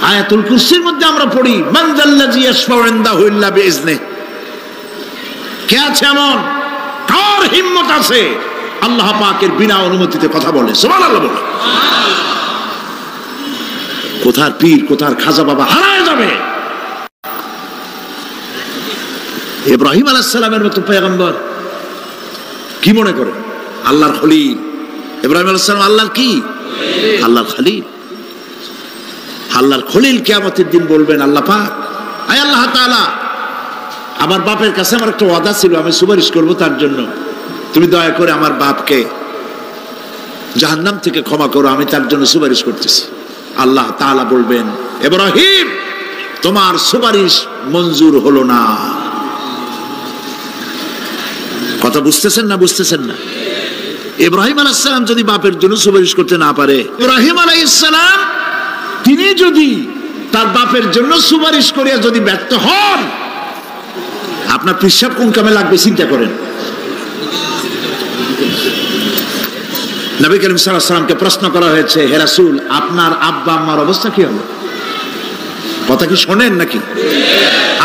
আয়াতুল কুরসির মধ্যে আমরা পড়ি, মান যাল্লাযী ইয়াশফাউ ইনদাহু ইল্লা বিইজনিহি। কে আছে এমন, কার হিম্মত আছে আল্লাহ পাকের বিনা অনুমতিতে কথা বলে? সুবহানাল্লাহ বলে। কোথার পীর কোথার খাজা বাবা হারায় যাবে। ইব্রাহিম আলাইহিস সালামের মতো পয়গম্বর কি মনে করে? আল্লাহর খলিল। ইব্রাহিম আলাইহিস সালাম আল্লাহর কি? আল্লাহর খলিল। আল্লাহর খলিল কিয়ামতের দিন বলবেন, আল্লাহ পাক, আয় আল্লাহ তাআলা, আমার বাপের কাছে আমার একটা ওয়াদা ছিল, আমি সুপারিশ করব তার জন্য, তুমি দয়া করে আমার বাপকে জাহান্নাম থেকে ক্ষমা করো, আমি তার জন্য সুপারিশ করতেছি। আল্লাহ তাআলা বলবেন, ইব্রাহিম তোমার সুপারিশ মঞ্জুর হলো না। কথা বুঝতেছেন না? বুঝতেছেন না? ইব্রাহিম আলাইহিস সালাম যদি বাপের জন্য সুপারিশ করতে না পারে, ইব্রাহিম আলাইহিস সালাম তিনি যদি তার বাপের জন্য সুপারিশ করিয়া যদি ব্যর্থ হন, আপনার পিসাব কোন কামে লাগবে চিন্তা করেন। নবী করিম সাল্লাল্লাহু আলাইহি ওয়াসাল্লামকে প্রশ্ন করা হয়েছে, হে রাসূল আপনার আব্বা আম্মার অবস্থা কি হবে? কথা কি শোনেন নাকি?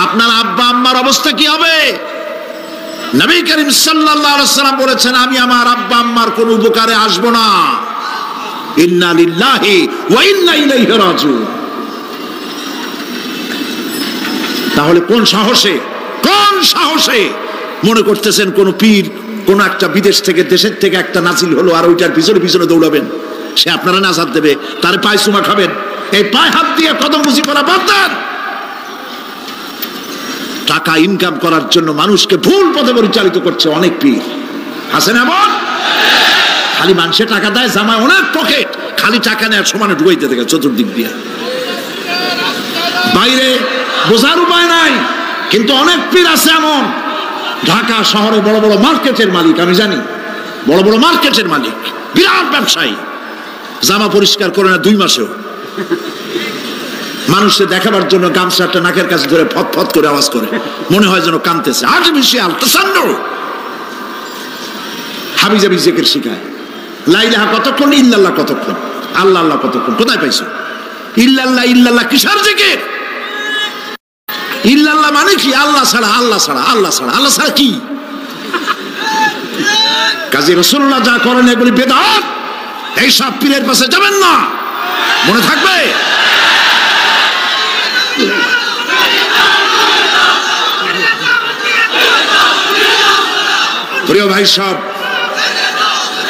আপনার আব্বা আম্মার অবস্থা কি হবে? নবী করিম সাল্লাল্লাহু আলাইহি ওয়াসাল্লাম বলেছেন, আমি আমার আব্বা আম্মার কোন উপকারে আসব না। ইন্না লিল্লাহি ওয়া ইন্না ইলাইহি রাজিউন। তাহলে কোন সাহসে মনে করতেছেন কোন পীর কোন একটা বিদেশ থেকে দেশের থেকে একটা নাজিল হলো আর ওইটার পিছনে পিছনে দৌড়াবেন, সে আপনারা নাজাত দেবে, তার পায়ে চুমা খাবেন? এই পায়ে হাত দিয়ে কদম বুঝি করা বাদ দেন। টাকা ইনকাম করার জন্য মানুষকে ভুল পথে পরিচালিত করছে অনেক পীর। হাসেন এমন? খালি মানুষে টাকা দেয়, জামায় অনেক পকেট, খালি টাকা নেওয়ার সমানে ঢুকাইতে থাকে চতুর্দিক দিয়ে। বাইরে বোঝার উপায় নাই, কিন্তু অনেক পীর আছে এমন, ঢাকা শহরে বড় বড় মার্কেটের মালিক, আমি জানি বড় বড় মার্কেটের মালিক, বিরাট ব্যবসায়ী, জামা পরিষ্কার করে না 2 মাসেও। মানুষকে দেখাবার জন্য গামছাটা নাকের কাছে ধরে ফত ফত করে আওয়াজ করে, মনে হয় যেন কাঁদতেছে। আর্টিফিশিয়াল তাসান্নু। হাবিজাবি জিকির শিখায়, লা ইলাহা কতক্ষণ, ইল্লাল্লাহ কতক্ষণ, আল্লাহ আল্লাহ কতক্ষণ। কোথায় পাইছো ইল্লাল্লাহ? ইল্লাল্লাহ কিসের জিকির? ইল্লাল্লাহ মানে কি? আল্লাহ ছাড়া, আল্লাহ ছাড়া, আল্লাহ ছাড়া, আল্লাহ ছাড়া কি? কাজী রাসূলুল্লাহ যা করেন এগুলি বেদাত। এই সব পীরের পাশে যাবেন না, মনে থাকবে। প্রিয় ভাই সব,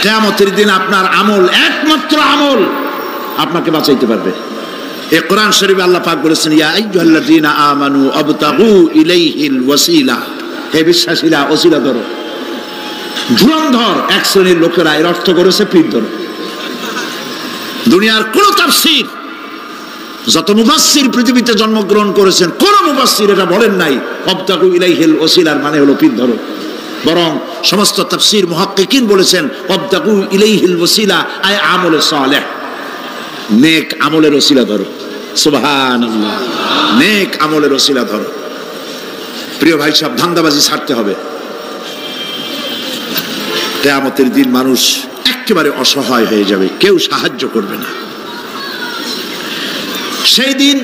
কিয়ামতের দিন আপনার আমল, একমাত্র আমল আপনাকে বাঁচাইতে পারবে। এই কোরআন শরীফে আল্লাহ পাক বলেছেন, ইয়া আইয়ুহাল্লাযীনা আমানু আবতাগু ইলাইহিল ওয়াসিলা, হে বিশ্বাসীরা ওসিলা ধরো। ধুরন্ধর এক শ্রেণীর লোকেরা এর অর্থ করেছে পীর ধরো। দুনিয়ার কোন তাফসীর, যত মুফাসসির পৃথিবীতে জন্মগ্রহণ করেছেন, কোন মুফাসসির এটা বলেন নাই আবতাগু ইলাইহিল ওসিলার মানে হলো পীর ধরো। বরং সমস্ত তাফসীর মুহাক্কিকিন বলেছেন আবতাগু ইলাইহিল ওসিলা আয় আমলে সালেহ, নেক আমলের ওসিলা ধরো। সুবহানাল্লাহ, নেক আমলের ওসিলা ধরো। প্রিয় ভাই সব, ধান্দাবাজি ছাড়তে হবে। কিয়ামতের দিন মানুষ একেবারে অসহায় হয়ে যাবে, কেউ সাহায্য করবে না। সেই দিন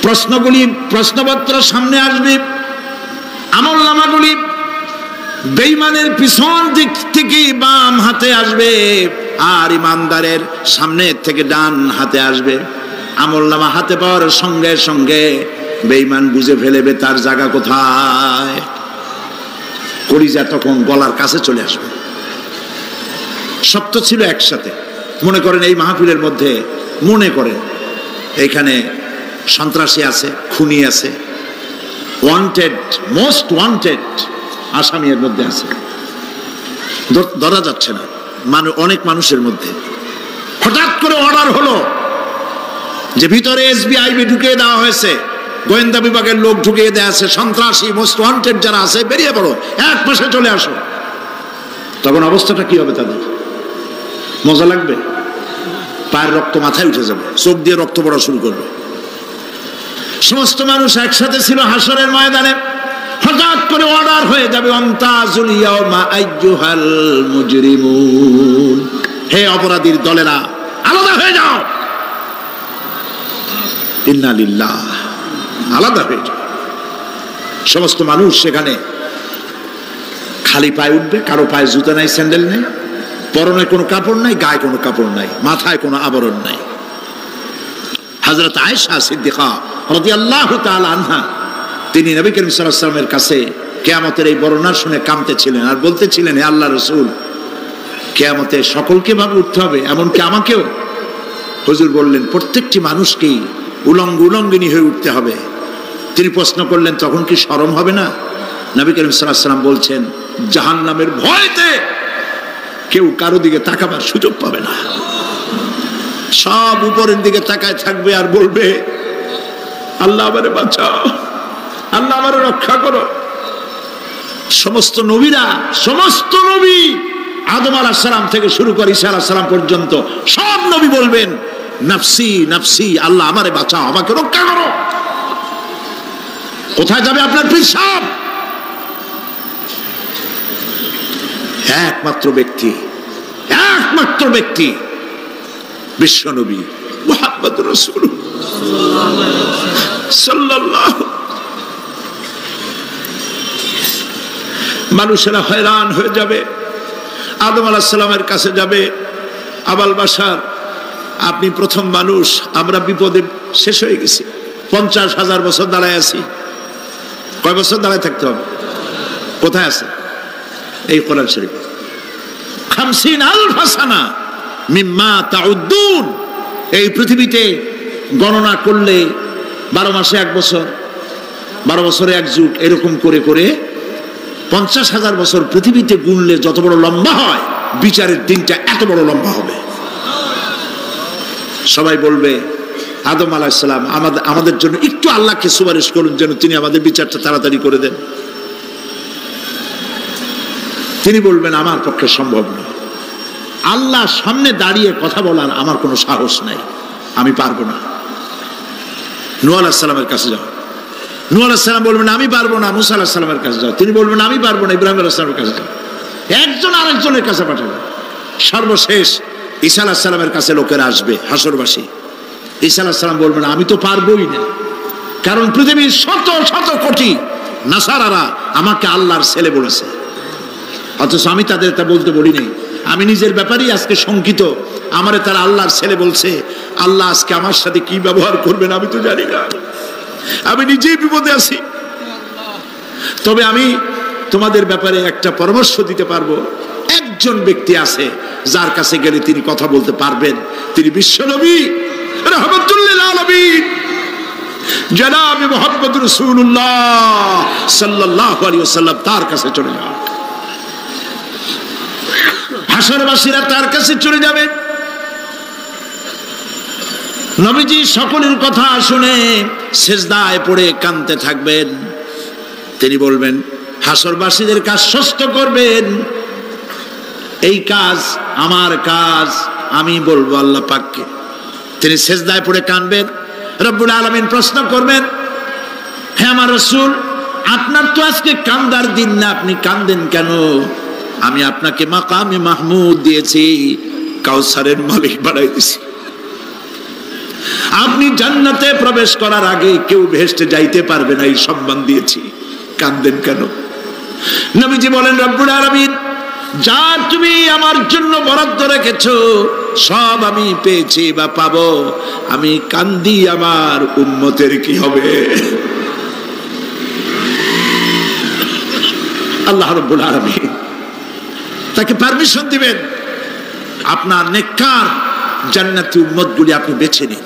প্রশ্নগুলি, প্রশ্নপত্র সামনে আসবে, আমলনামাগুলি বেঈমানের পিছন দিক থেকে বাম হাতে আসবে, আর ইমানদারের সামনে থেকে ডান হাতে আসবে। আমলনামা হাতে পাওয়ার সঙ্গে সঙ্গে বেঈমান বুঝে ফেলবে তার জায়গা কোথায়। কলিজা তখন গলার কাছে চলে আসবে। সব তো ছিল একসাথে। মনে করেন এই মাহফিলের মধ্যে, মনে করেন এখানে সন্ত্রাসী আছে, খুনি আছে, ওয়ান্টেড, মোস্ট ওয়ান্টেড আসামি এর মধ্যে আছে, ধরা যাচ্ছে না। অনেক মানুষের মধ্যে হঠাৎ করে অর্ডার হলো যে ভিতরে এসবিআইবি ঢুকিয়ে দেওয়া হয়েছে, গোয়েন্দা বিভাগের লোক ঢুকিয়ে দেওয়া আছে, সন্ত্রাসী মোস্ট ওয়ান্টেড যারা আছে বেরিয়ে পড়ো, এক মাসে চলে আসো। তখন অবস্থাটা কি হবে তাদের? মজা লাগবে? পায়ের রক্ত মাথায় উঠে যাবে, চোখ দিয়ে রক্ত পড়া শুরু করবে। সমস্ত মানুষ একসাথে ছিল হাসরের ময়দানে, হঠাৎ করে অর্ডার হয়ে যাবে আমতাজুল ইয়াউমা আইয়ুহাল মুজরিমুন, হে অপরাধীর দলেরা আলাদা হয়ে যাও। ইন্না লিল্লাহ, আলাদা হয়ে যাও। সমস্ত মানুষ সেখানে খালি পায়ে উঠবে, কারো পায়ে জুতা নাই, স্যান্ডেল নেই, পরনে কোনো কাপড় নাই, গায়ে কোনো কাপড় নাই, মাথায় কোনো আবরণ নাই। হযরত আয়েশা সিদ্দিকা রাদিয়াল্লাহু তাআলা আনহা, তিনি নবী করিম সাল্লাল্লাহু আলাইহি ওয়াসাল্লামের কাছে কিয়ামতের এই বর্ণনা শুনে কাঁদতেছিলেন আর বলতেছিলেন, হে আল্লাহর রাসূল, কিয়ামতে সকলকে ভাবে উঠতে হবে, এমনকি আমাকেও? হুজুর বললেন, প্রত্যেকটি মানুষকেই উলঙ্গিনী হয়ে উঠতে হবে। তিনি প্রশ্ন করলেন, তখন কি শরম হবে না? নবী করিম সাল্লাল্লাহু আলাইহি ওয়াসাল্লাম বলছেন, জাহান্নামের ভয়তে কেউ কারো দিকে তাকাবার সুযোগ পাবে না। সব উপরের দিকে তাকায় থাকবে আর বলবে, আল্লাহ আমারে বাঁচাও, আল্লাহ আমারে রক্ষা করো। সমস্ত নবীরা, সমস্ত নবী আদম আলাইহিস সালাম থেকে শুরু করে ঈসা আলাইহিস সালাম পর্যন্ত সব নবী বলবেন, নাফসি নাফসি, আল্লাহ আমারে বাঁচাও, আমাকে রক্ষা করো। কোথায় যাবে আপনার পীর সাহেব? একমাত্র ব্যক্তি, একমাত্র ব্যক্তি বিশ্ব নবী মুহাম্মদুর রাসূলুল্লাহ সাল্লাল্লাহু। মানুষেরা হয়রান হয়ে যাবে, আদম আলাইহিস সালামের কাছে যাবে, আবাল বাশার, আপনি প্রথম মানুষ, আমরা বিপদে শেষ হয়ে গেছি, 50,000 বছর দাঁড়ায় আছি। কয় বছর দাঁড়ায় থাকতে হবে? কোথায় আছে? এই কোরআন শরীফ, 50,000 সানা মিম্মা তাউদ্দুন। এই পৃথিবীতে গণনা করলে 12 মাসে 1 বছর, 12 বছরে 1 যুগ, এরকম করে করে 50,000 বছর পৃথিবীতে গুনলে যত বড় লম্বা হয়, বিচারের দিনটা এত বড় লম্বা হবে। সবাই বলবে, আদম আলাইহিস সালাম আমাদের জন্য একটু আল্লাহকে সুপারিশ করুন যেন তিনি আমাদের বিচারটা তাড়াতাড়ি করে দেন। তিনি বলবেন, আমার পক্ষে সম্ভব না, আল্লাহ সামনে দাঁড়িয়ে কথা বলার আমার কোনো সাহস নাই, আমি পারবো না। নূহ আলাইহিস সালামের কাছে যাও, নূহ আলাইহিস সালাম বলবেন, আমি পারবো না। মুসা আলাইহিস সালামের কাছে যাও, তিনি বলবেন, আমি পারবো না। ইব্রাহিম আলাইহিস সালামের কাছে যাও, একজন আরেকজনের কাছে পাঠাবে। সর্বশেষ ঈসা আলাইহিস সালামের কাছে লোকেরা আসবে, হাসরবাসী। ঈসা আলাইহিস সালাম বলবেন, আমি তো পারবোই না, কারণ পৃথিবীর শত শত কোটি নাসারারা আমাকে আল্লাহর ছেলে বলেছে, অথচ আমি তাদের তা বলতে বলিনি। আমি নিজের ব্যাপারেই আজকে শঙ্কিত, আমারে তারা আল্লাহর ছেলে বলছে। আল্লাহ আজকে আমার সাথে কি ব্যবহার করবেন আমি তো জানি না, আমি নিজেই বিপদে আছি। তবে আমি তোমাদের ব্যাপারে একটা পরামর্শ দিতে পারবো। একজন ব্যক্তি আছে যার কাছে গেলে তিনি কথা বলতে পারবেন, তিনি বিশ্বনবী রাহমাতুল্লিল আলামিন জনাব মুহাম্মদ রাসূলুল্লাহ সাল্লাল্লাহু আলাইহি ওয়াসাল্লাম। তার কাছে চলে যাও, হাসরবাসীরা তার কাছে চলে যাবে। নবীজি সকলের কথা শুনে সিজদায় পড়ে কাঁদতে থাকবেন। তিনি বলবেন, হাসরবাসীদেরকে আশ্বস্ত করবেন, এই কাজ আমার কাজ, আমি বলবো আল্লাহ পাককে। তিনি সিজদায় পড়ে কাঁদবেন। রব্বুল আলামিন প্রশ্ন করবেন, হে আমার রাসূল, আপনার তো আজকে কান্দার দিন না, আপনি কাঁদেন কেন? আমি আপনাকে মাকামে মাহমুদ দিয়েছি, কাউসারের মালিক বানাই দিয়েছি। আপনি জান্নাতে প্রবেশ করার আগে কেউ বেহেশতে যাইতে পারবে না, এই সম্মান দিয়েছি, কাঁদেন কেন? নবীজি বলেন, রব্বুল আলামিন যা তুমি আমার জন্য বরাদ্দ রেখেছো সব আমি পেয়েছি বা পাবো, আমি কান্দি আমার উম্মতের কি হবে? আল্লাহ রাব্বুল আলামিন তাকে পারমিশন দিবেন, আপনার নেককার জান্নাতি উম্মতগুলি আপনি বেছে নিন।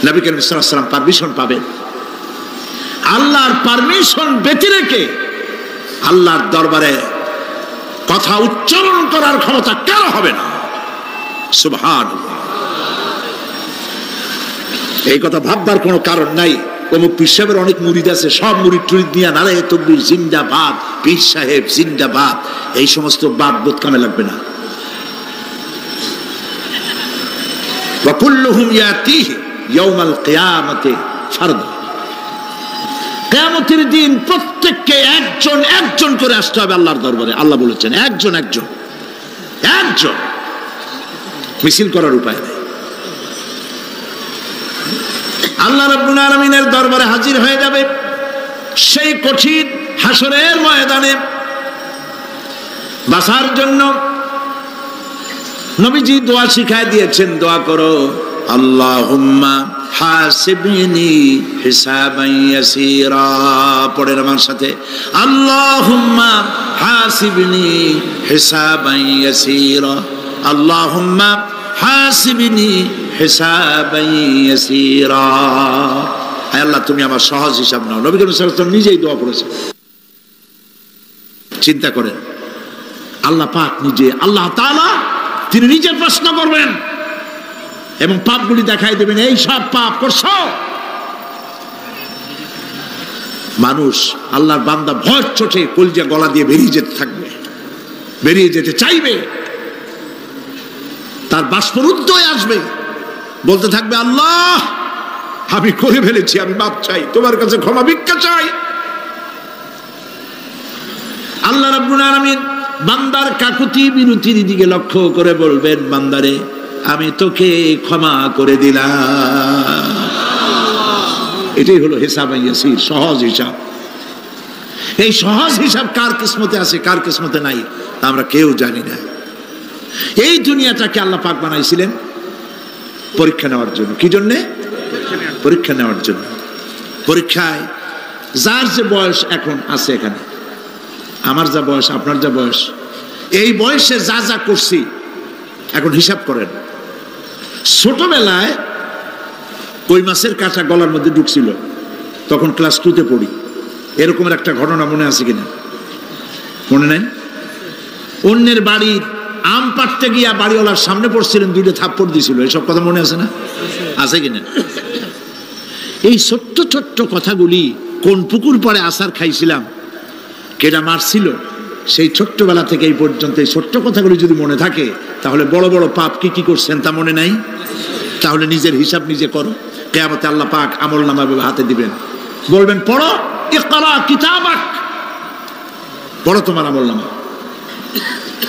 নবী করিম সাল্লাল্লাহু আলাইহি ওয়াসাল্লাম পারমিশন পাবেন। আল্লাহর পারমিশন ব্যতি রেখে আল্লাহর দরবারে কথা উচ্চারণ করার ক্ষমতা কারো হবে না। সুবহানাল্লাহ। এই কথা ভাববার কোনো কারণ নাই। অমুক পীর সাহেবের অনেক মুরিদ আছে, সব মুরিদ টুরিদ নিয়ে নারে তকবীর জিন্দাবাদ, পীর সাহেব জিন্দাবাদ, এই সমস্ত বাদ বোধ কামে লাগবে না। ওয়া কুল্লুহুম ইয়াতিহি ইয়াউমাল কিয়ামাতি ফারদা। কিয়ামতের দিন প্রত্যেককে একজন একজন করে আসতে হবে আল্লাহর দরবারে। আল্লাহ বলেছেন একজন একজন একজন, মিছিল করার উপায় নেই। আল্লাহ রাব্বুল আলামিনের দরবারে হাজির হয়ে যাবে সেই কঠিন হাসরের ময়দানে বাঁচার জন্য। নবীজি দোয়া শিখায় দিয়েছেন, দোয়া করো, আল্লাহুম্মা হাসিবনি হিসাবান ইয়াসীরা। পড়েন আমার সাথে, আল্লাহুম্মা হাসিবনি হিসাবান ইয়াসীরা, আল্লাহুম্মা হাসিবনি হিসাবান ইয়াসীরা। হে আল্লাহ, তুমি আমার সহজ হিসাব নাও। নবী করিম সাল্লাল্লাহু আলাইহি ওয়াসাল্লাম নিজেই দোয়া করেছেন। চিন্তা করেন, আল্লাহ পাক নিজে, আল্লাহ তাআলা তিনি নিজে প্রশ্ন করবেন এবং পাপগুলি দেখাই দেবেন, এই সব পাপ করছো। মানুষ, আল্লাহর বান্দা ভয় চোটে কলজা গলা দিয়ে বেরিয়ে যেতে থাকবে, বেরিয়ে যেতে চাইবে, তার বাষ্পরুদ্ধ হয়ে আসবে, বলতে থাকবে, আল্লাহ আমি করে ফেলেছি, আমি মাপ চাই, তোমার কাছে ক্ষমা ভিক্ষা চাই। আল্লাহ রাব্বুল আলামিন বান্দার কাকুতি বিরতির দিকে লক্ষ্য করে বলবেন, বান্দারে আমি তোকে ক্ষমা করে দিলাম। এটাই হলো হিসাব ইয়াসির, সহজ হিসাব। এই সহজ হিসাব কার কিসমতে আছে কার কিসমতে নাই আমরা কেউ জানি না। এই দুনিয়াটাকে আল্লাহ পাক বানাইছিলেন পরীক্ষা নেওয়ার জন্য। কি জন্যে? পরীক্ষা নেওয়ার জন্য। পরীক্ষায় যার যে বয়স এখন আছে, এখানে আমার যা বয়স, আপনার যা বয়স, এই বয়সে যা যা করছি এখন হিসাব করেন। ছোটবেলায় কই মাছের কাঁটা গলার মধ্যে ঢুকছিল, তখন ক্লাস 2তে পড়ি, এরকমের একটা ঘটনা মনে আছে কিনা? মনে নাই? অন্যের বাড়ির আম পাড়তে গিয়া বাড়িওয়ালার সামনে পড়ছিলেন, 2টা থাপ্পড় দিছিল, এসব কথা মনে আছে না? আছে কিনা? এই ছোট্ট ছোট্ট কথাগুলি, কোন পুকুর পাড়ে আসার খাইছিলাম, কেটা মারছিল, সেই ছোট্টবেলা থেকে এই পর্যন্ত এই ছোট্ট কথাগুলি যদি মনে থাকে, তাহলে বড় বড় পাপ কি কি করছেন তা মনে নাই? তাহলে নিজের হিসাব নিজে করো। কিয়ামতে আল্লাহ পাক আমলনামা হাতে দিবেন, বলবেন পড়ো, ইকরা কিতাবাক, পড়ো তোমার আমলনামা।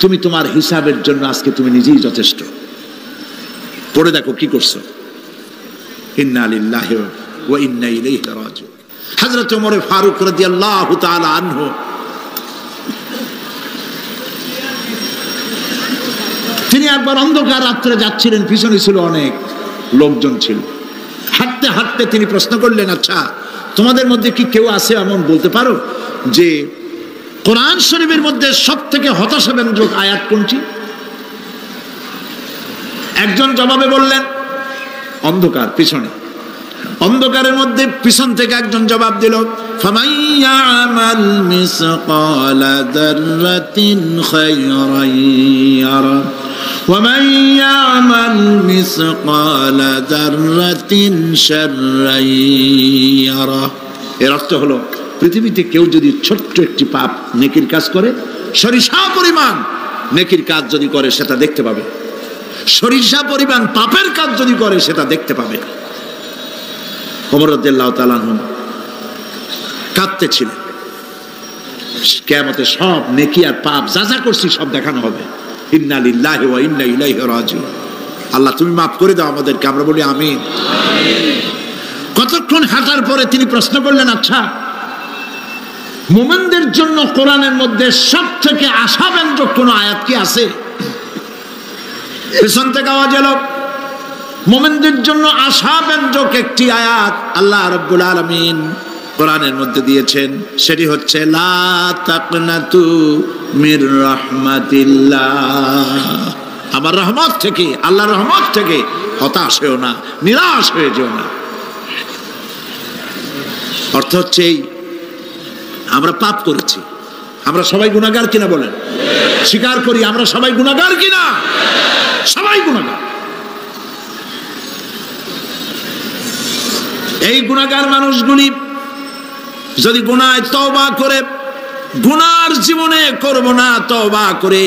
তুমি তোমার হিসাবের জন্য আজকে তুমি নিজেই যথেষ্ট। পড়ে দেখো কি করছো। ইন্না লিল্লাহি ওয়া ইন্না ইলাইহি রাজিউন। হযরত ওমর ফারুক রাদিয়াল্লাহু তাআলা আনহু তিনি একবার অন্ধকার রাত্রে যাচ্ছিলেন, পিছনে ছিল অনেক লোকজন ছিল। হাঁটতে হাঁটতে তিনি প্রশ্ন করলেন, আচ্ছা তোমাদের মধ্যে কি কেউ আছে এমন বলতে পারো যে কোরআন শরীফের মধ্যে সবথেকে হতাশাব্যঞ্জক আয়াত কোনটি? একজন জবাবে বললেন, অন্ধকার পিছনে, অন্ধকারের মধ্যে পিছন থেকে একজন জবাব দিল, ফামাইয়ামাল মিসকালা যাররাতিন খায়রান ইয়ারা ওয়া মাইয়ামাল মিসকালা যাররাতিন শাররান ইয়ারা। এর অর্থ হলো, পৃথিবীতে কেউ যদি ছোট্ট একটি পাপ নেকির কাজ করে, সরিষা পরিমাণ নেকির কাজ যদি করে সেটা দেখতে পাবে, সরিষা পরিমাণ পাপের কাজ যদি করে সেটা দেখতে পাবে। ওমর রাদিয়াল্লাহু তাআলা আনহু কাঁদতেছিলেন, কিয়ামতে সব নেকি আর পাপ যা যা করছি সব দেখানো হবে। ইন্না লিল্লাহি ওয়া ইন্না ইলাইহি রাজিউন। আল্লাহ তুমি মাফ করে দাও আমাদেরকে, আমরা বলি আমিন। কতক্ষণ হাঁটার পরে তিনি প্রশ্ন করলেন, আচ্ছা মুমিনদের জন্য কোরআনের মধ্যে সবথেকে আশাব্যঞ্জক কোন আয়াত কি আছে? পেছন থেকে আওয়াজ এলো, মুমিনদের জন্য আশাব্যঞ্জক একটি আয়াত আল্লাহ রাব্বুল আলামিন কোরআনের মধ্যে দিয়েছেন, সেটি হচ্ছে লা তাকনাতু মির রাহমাতিল্লাহ। আমার রহমত থেকে, আল্লাহর রহমত থেকে হতাশ হয়েও না, নিরাশ হয়ে যেও না। অর্থ হচ্ছে এই, আমরা পাপ করেছি, আমরা সবাই গুনাহগার কিনা বলেন? স্বীকার করি আমরা সবাই গুনাহগার কিনা? সবাই গুনাহগার। এই গুনাহগার মানুষগুলি যদি গুনায় তওবা করে, গুনার জীবনে করব না তওবা করে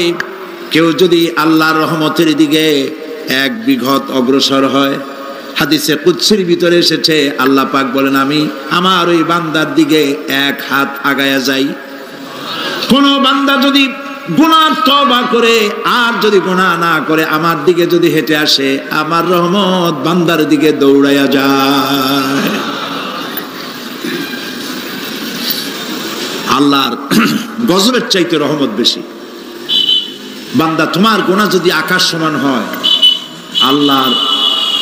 কেউ যদি আল্লাহর রহমতের দিকে এক বিঘত অগ্রসর হয়, হাদিসে কুদসির ভিতরে এসেছে আল্লাহ পাক বলেন, আমি আমার ওই বান্দার দিকে এক হাত আগায়া যাই। কোন বান্দা যদি গুনাহ তওবা করে আর যদি গুনাহ না করে আমার দিকে যদি হেঁটে আসে, আমার রহমত বান্দার দিকে দৌড়াইয়া যায়। আল্লাহর গজবের চাইতে রহমত বেশি। বান্দা তোমার গুনাহ যদি আকাশ সমান হয়, আল্লাহর,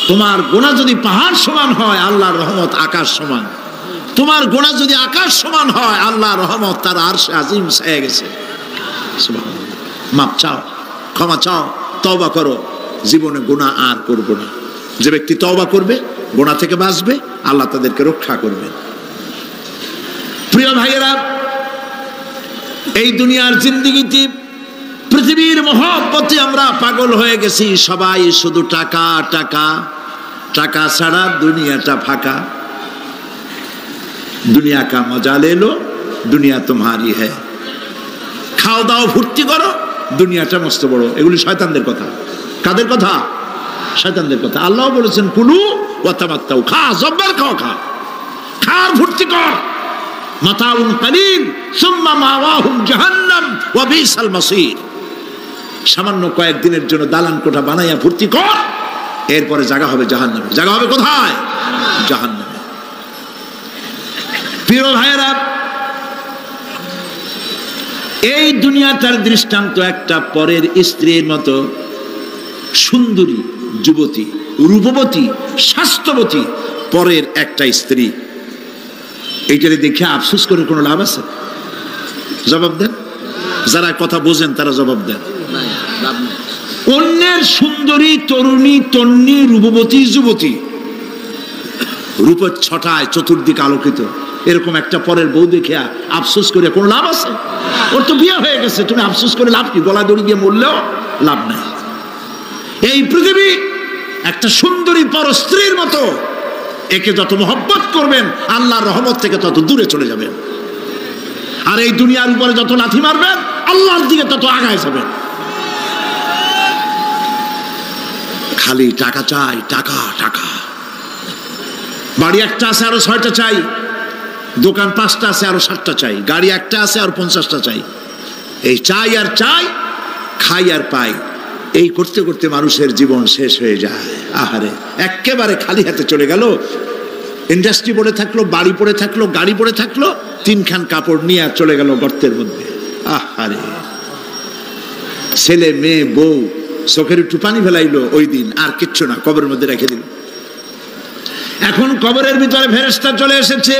তোমার গুনাহ যদি পাহাড় সমান হয়, আল্লাহর রহমত আকাশ সমান। তোমার গুনাহ যদি আকাশ সমান হয়, আল্লাহর রহমত তার আরশে আজিম ছায়া গেছে। সুবহানাল্লাহ। মাপ চাও, ক্ষমা চাও, তওবা করো, জীবনে গুনাহ আর করব না। যে ব্যক্তি তওবা করবে, গুনাহ থেকে বাঁচবে, আল্লাহ তাদেরকে রক্ষা করবেন। প্রিয় ভাইয়েরা, এই দুনিয়ার জিন্দেগিতে পৃথিবীর মহব্বতে আমরা পাগল হয়ে গেছি। সবাই শুধু টাকা টাকা, টাকা ছাড়া দুনিয়াটা ফাঁকা। দুনিয়া কা মজা লে লো, দুনিয়া তোমারি হ্যায়। খাও দাও ফুর্তি করো, দুনিয়াটা মস্ত বড়। এগুলি শয়তানদের কথা। কাদের কথা? শয়তানদের কথা। আল্লাহ বলেছেন কুলু ওয়া তামাত্তাউ, খা, জব্বার খাও, খা, খার ফুর্তি কর। মাতাউন কালিল সুম্মা মাওয়াহুম জাহান্নাম ওয়া বিসাল মাসির। সামান্য কয়েকদিনের জন্য দালান কোঠা বানাইয়া ফুর্তি কর, এরপরে জায়গা হবে জাহান্নামে। জায়গা হবে কোথায়? জাহান্নামে। প্রিয় ভাইয়েরা, এই দুনিয়াটার দৃষ্টান্ত একটা পরের স্ত্রীর মতো সুন্দরী যুবতী, রূপবতী, স্বাস্থ্যবতী পরের একটা স্ত্রী। এইটারে দেখে আফসোস করে কোনো লাভ আছে? জবাব দেন। যারা কথা বোঝেন তারা জবাব দেন। অন্যের সুন্দরী তরুণী, তন্নী, রূপবতী যুবতী, রূপের ছটায় চতুর্দিক আলোকিত, এরকম একটা পরের বউ দেখে আফসোস করে কোনো লাভ আছে? ওর তো বিয়ে হয়ে গেছে, তুমি আফসোস করে লাভ কি? গলা দড়ি দিয়ে মরলেও লাভ নাই। এই পৃথিবী একটা সুন্দরী পর স্ত্রীর মতো, একে যত মহব্বত করবেন আল্লাহর রহমত থেকে তত দূরে চলে যাবেন। আর এই দুনিয়ার উপরে যত লাথি মারবেন আল্লাহর দিকে তত আগায় যাবেন। খালি টাকা চাই, টাকা টাকা। বাড়ি একটা আছে আরো 6টা চাই, দোকান 5টা আছে আরো 7টা চাই, গাড়ি একটা আছে আর 50টা চাই। এই চাই আর চাই, খাই আর পাই, এই করতে করতে মানুষের জীবন শেষ হয়ে যায়। আহারে, একেবারে খালি হাতে চলে গেল। ইন্ডাস্ট্রি পড়ে থাকলো, বাড়ি পড়ে থাকলো, গাড়ি পড়ে থাকলো, 3খান কাপড় নিয়ে চলে গেল গর্তের মধ্যে। আহারে, ছেলে মেয়ে বউ চোখের একটু পানি ফেলাইলো ওই দিন, আর কিচ্ছু না, কবরের মধ্যে রেখে দিল। এখন কবরের ভিতরে ফেরেশতা চলে এসেছে।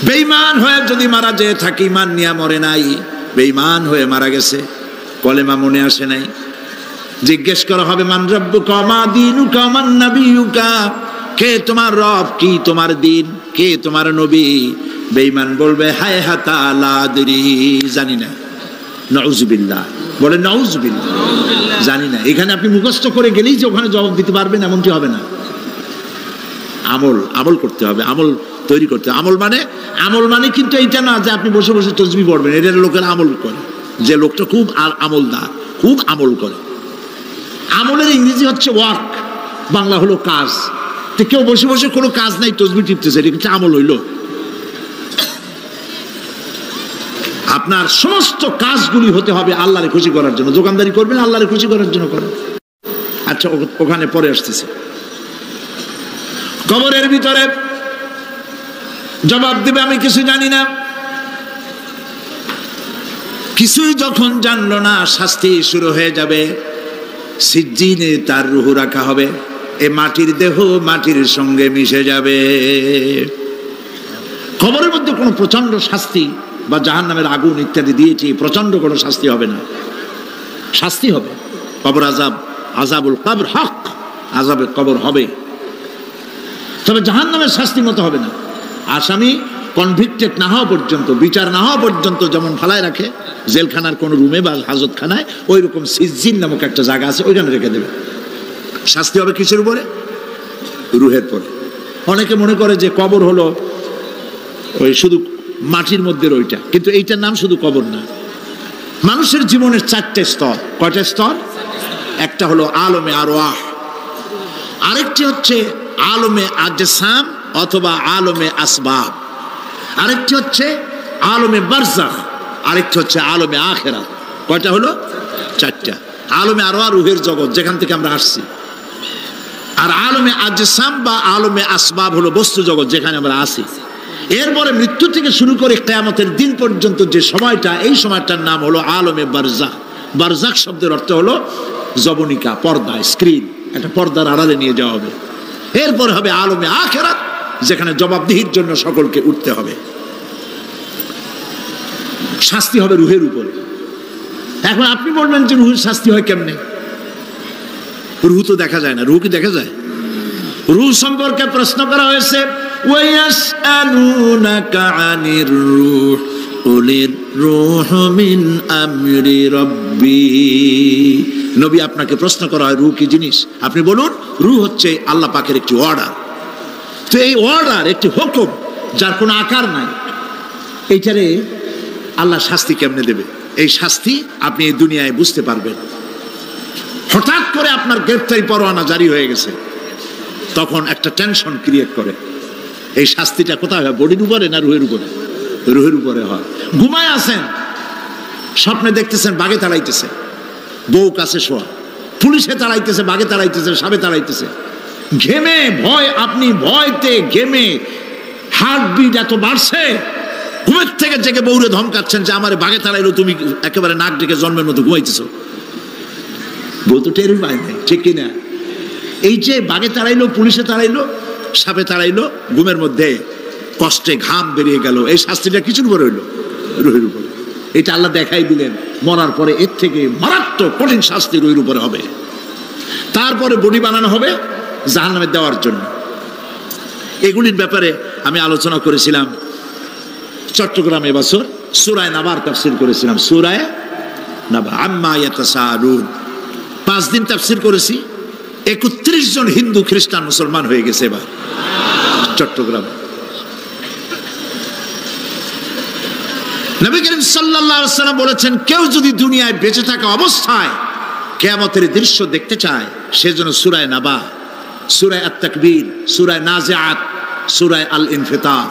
বেঈমান হয়ে যদি মারা যেয়ে থাকে, ঈমান নিয়ে মরে নাই, বেঈমান হয়ে মারা গেছে, কলেমা মনে আসে নাই, জিজ্ঞেস করা হবে মান রাব্বুকা মা দীনুকা মান নাবিয়ুকা, কে তোমার রব, কি তোমার দিন, কে তোমার নবী? বেঈমান বলবে হায় হাতা লা আদরি, জানি না। নাউযুবিল্লাহ, বলে নাউযুবিল্লাহ, জানি না। এখানে আপনি মুখস্থ করে গেলেই যে ওখানে জবাব দিতে পারবেন এমনটি হবে না। আমল করতে হবে, আমল তৈরি করতে হবে। আমল মানে কিন্তু এইটা না যে আপনি বসে বসে তাসবিহ পড়বেন, এটা লোকের আমল করে, যে লোকটা খুব আমলদার, খুব আমল করে। আমলের ইংরেজি হচ্ছে ওয়ার্ক, বাংলা হলো কাজ। তো কেউ বসে বসে কোনো কাজ নাই তাসবিহ টিপতেছে, এটা কিন্তু আমল হইল। আপনার সমস্ত কাজগুলি হতে হবে আল্লাহরে খুশি করার জন্য। দোকানদারি করবেন আল্লাহরে খুশি করার জন্য করেন। আচ্ছা, ওখানে পরে আসতেছে। কবরের ভিতরে জবাব দিবে আমি কিছু জানি না। কিছুই যখন জানলো না, শাস্তি শুরু হয়ে যাবে। সিজ্জিনে তার রূহ রাখা হবে, এ মাটির দেহ মাটির সঙ্গে মিশে যাবে। কবরের মধ্যে কোনো প্রচন্ড শাস্তি বা জাহান্নামের আগুন ইত্যাদি দিয়েছি, প্রচন্ড কোনো শাস্তি হবে না। শাস্তি হবে কবর আযাব, আযাবুল কবর হক, আযাবে কবর হবে, তবে জাহান্নামের শাস্তি মতো হবে না। আসামি কনভিক্টেড না হওয়া পর্যন্ত, বিচার না হওয়া পর্যন্ত যেমন ফালায় রাখে জেলখানার কোন রুমে বা হাজতখানায়, ওই রকম সিজ্জিন নামক একটা জায়গা আছে, ওইখানে রেখে দেবে। শাস্তি হবে কিসের উপরে? রুহের পরে। অনেকে মনে করে যে কবর হলো ওই শুধু মাটির মধ্যে ওইটা, কিন্তু এইটার নাম শুধু কবর না। মানুষের জীবনের 4টে স্তর। কয়টা স্তর? একটা হলো আলমে আরওয়াহ, আরেকটি হচ্ছে আলমে আজসাম অথবা আলমে আসবাব, আরেকটি হচ্ছে আলমে বারজাখ, আরেকটি হচ্ছে আলমে আখিরাত। কয়টা হলো? 4টা। আলমে আরওয়াহ রুহের জগৎ, যেখান থেকে আমরা আসছি। আর আলমে আজসাম বা আলমে আসবাব হলো বস্তু জগৎ, যেখানে আমরা আছি। এরপরে মৃত্যু থেকে শুরু করে কিয়ামতের দিন পর্যন্ত যে সময়টা, এই সময়টার নাম হলো আলমে বারজাখ। বারজাখ শব্দের অর্থ হলো জবনিকা, পর্দা, স্ক্রিন, একটা পর্দার আড়ালে নিয়ে যাওয়া হবে। এরপর হবে আলমে আখিরাত, যেখানে জবাবদিহির জন্য সকলকে উঠতে হবে। শাস্তি হবে রুহের উপরে। এখন আপনি বলবেন যে রুহের শাস্তি হয় কেমনে? রুহ তো দেখা যায় না। রুহ কি দেখা যায়? রুহ সম্পর্কে প্রশ্ন করা হয়েছে, ওয়ায়াসআলুনাকা আনির রূহ কুলির রূহু মিন আমরি রাব্বি। নবী, আপনাকে প্রশ্ন করা হয় রূহ কি জিনিস, আপনি বলুন রূহ হচ্ছে আল্লাহ পাকের একটি অর্ডার। তো এই অর্ডার, একটি হুকুম, যার কোনো আকার নাই, এইটারে আল্লাহ শাস্তি কেমনে দেবে? এই শাস্তি আপনি এই দুনিয়ায় বুঝতে পারবেন। হঠাৎ করে আপনার গ্রেফতারি পরোয়ানা জারি হয়ে গেছে, তখন একটা টেনশন ক্রিয়েট করে। এই শাস্তিটা কোথায় হয়? বডির উপরে না রুহের উপরে? রুহের উপরে হয়। ঘুমায় আছেন, স্বপ্নে দেখতেছেন বাঘে তাড়াইতেছে, বউ কাছে শোয়া, পুলিশে তাড়াইতেছে, বাঘে তাড়াইতেছে, সাপে তাড়াইতেছে, ঘেমে ভয়, আপনি ভয়তে ঘেমে হার্টবিট এত বাড়ছে, ঘুমের থেকে জেগে বউরে ধমকাচ্ছেন যে আমারে বাঘে তাড়াইলো, তুমি একেবারে নাক ডেকে জন্মের মতো ঘুমাইতেছ। বউ তো টেরই পায় নাই, ঠিক কিনা? এই যে বাঘে তাড়াইলো, পুলিশে তাড়াইলো, সাপে তাড়াইলো, ঘুমের মধ্যে কষ্টে ঘাম বেরিয়ে গেল, এই শাস্তিটা কিছুর উপরে হইলো? রুহের উপরে। এটা আল্লাহ দেখাই দিলেন, মরার পরে এর থেকে মারাত্মক কঠিন শাস্তি রুহের উপরে হবে। তারপরে বডি বানানো হবে জাহান্নামে দেওয়ার জন্য। এগুলির ব্যাপারে আমি আলোচনা করেছিলাম চট্টগ্রামে এবছর সূরা নাবার তাফসীর করেছিলাম। সূরা নাবা, আম্মা ইয়াতাসাআলুন, 5 দিন তাফসীর করেছি। 31 জন হিন্দু, খ্রিস্টান, মুসলমান হয়ে গেছে এবার চট্টগ্রামে। নবী করিম সাল্লাল্লাহু আলাইহি ওয়াসাল্লাম বলেছেন, কেউ যদি দুনিয়ায় বেঁচে থাকা অবস্থায় কিয়ামতের দৃশ্য দেখতে চায়, সেজন্য সূরা নাবা, সূরা আত-তাকবীর, সূরা নাজিআত, সূরা আল-ইনফিতার,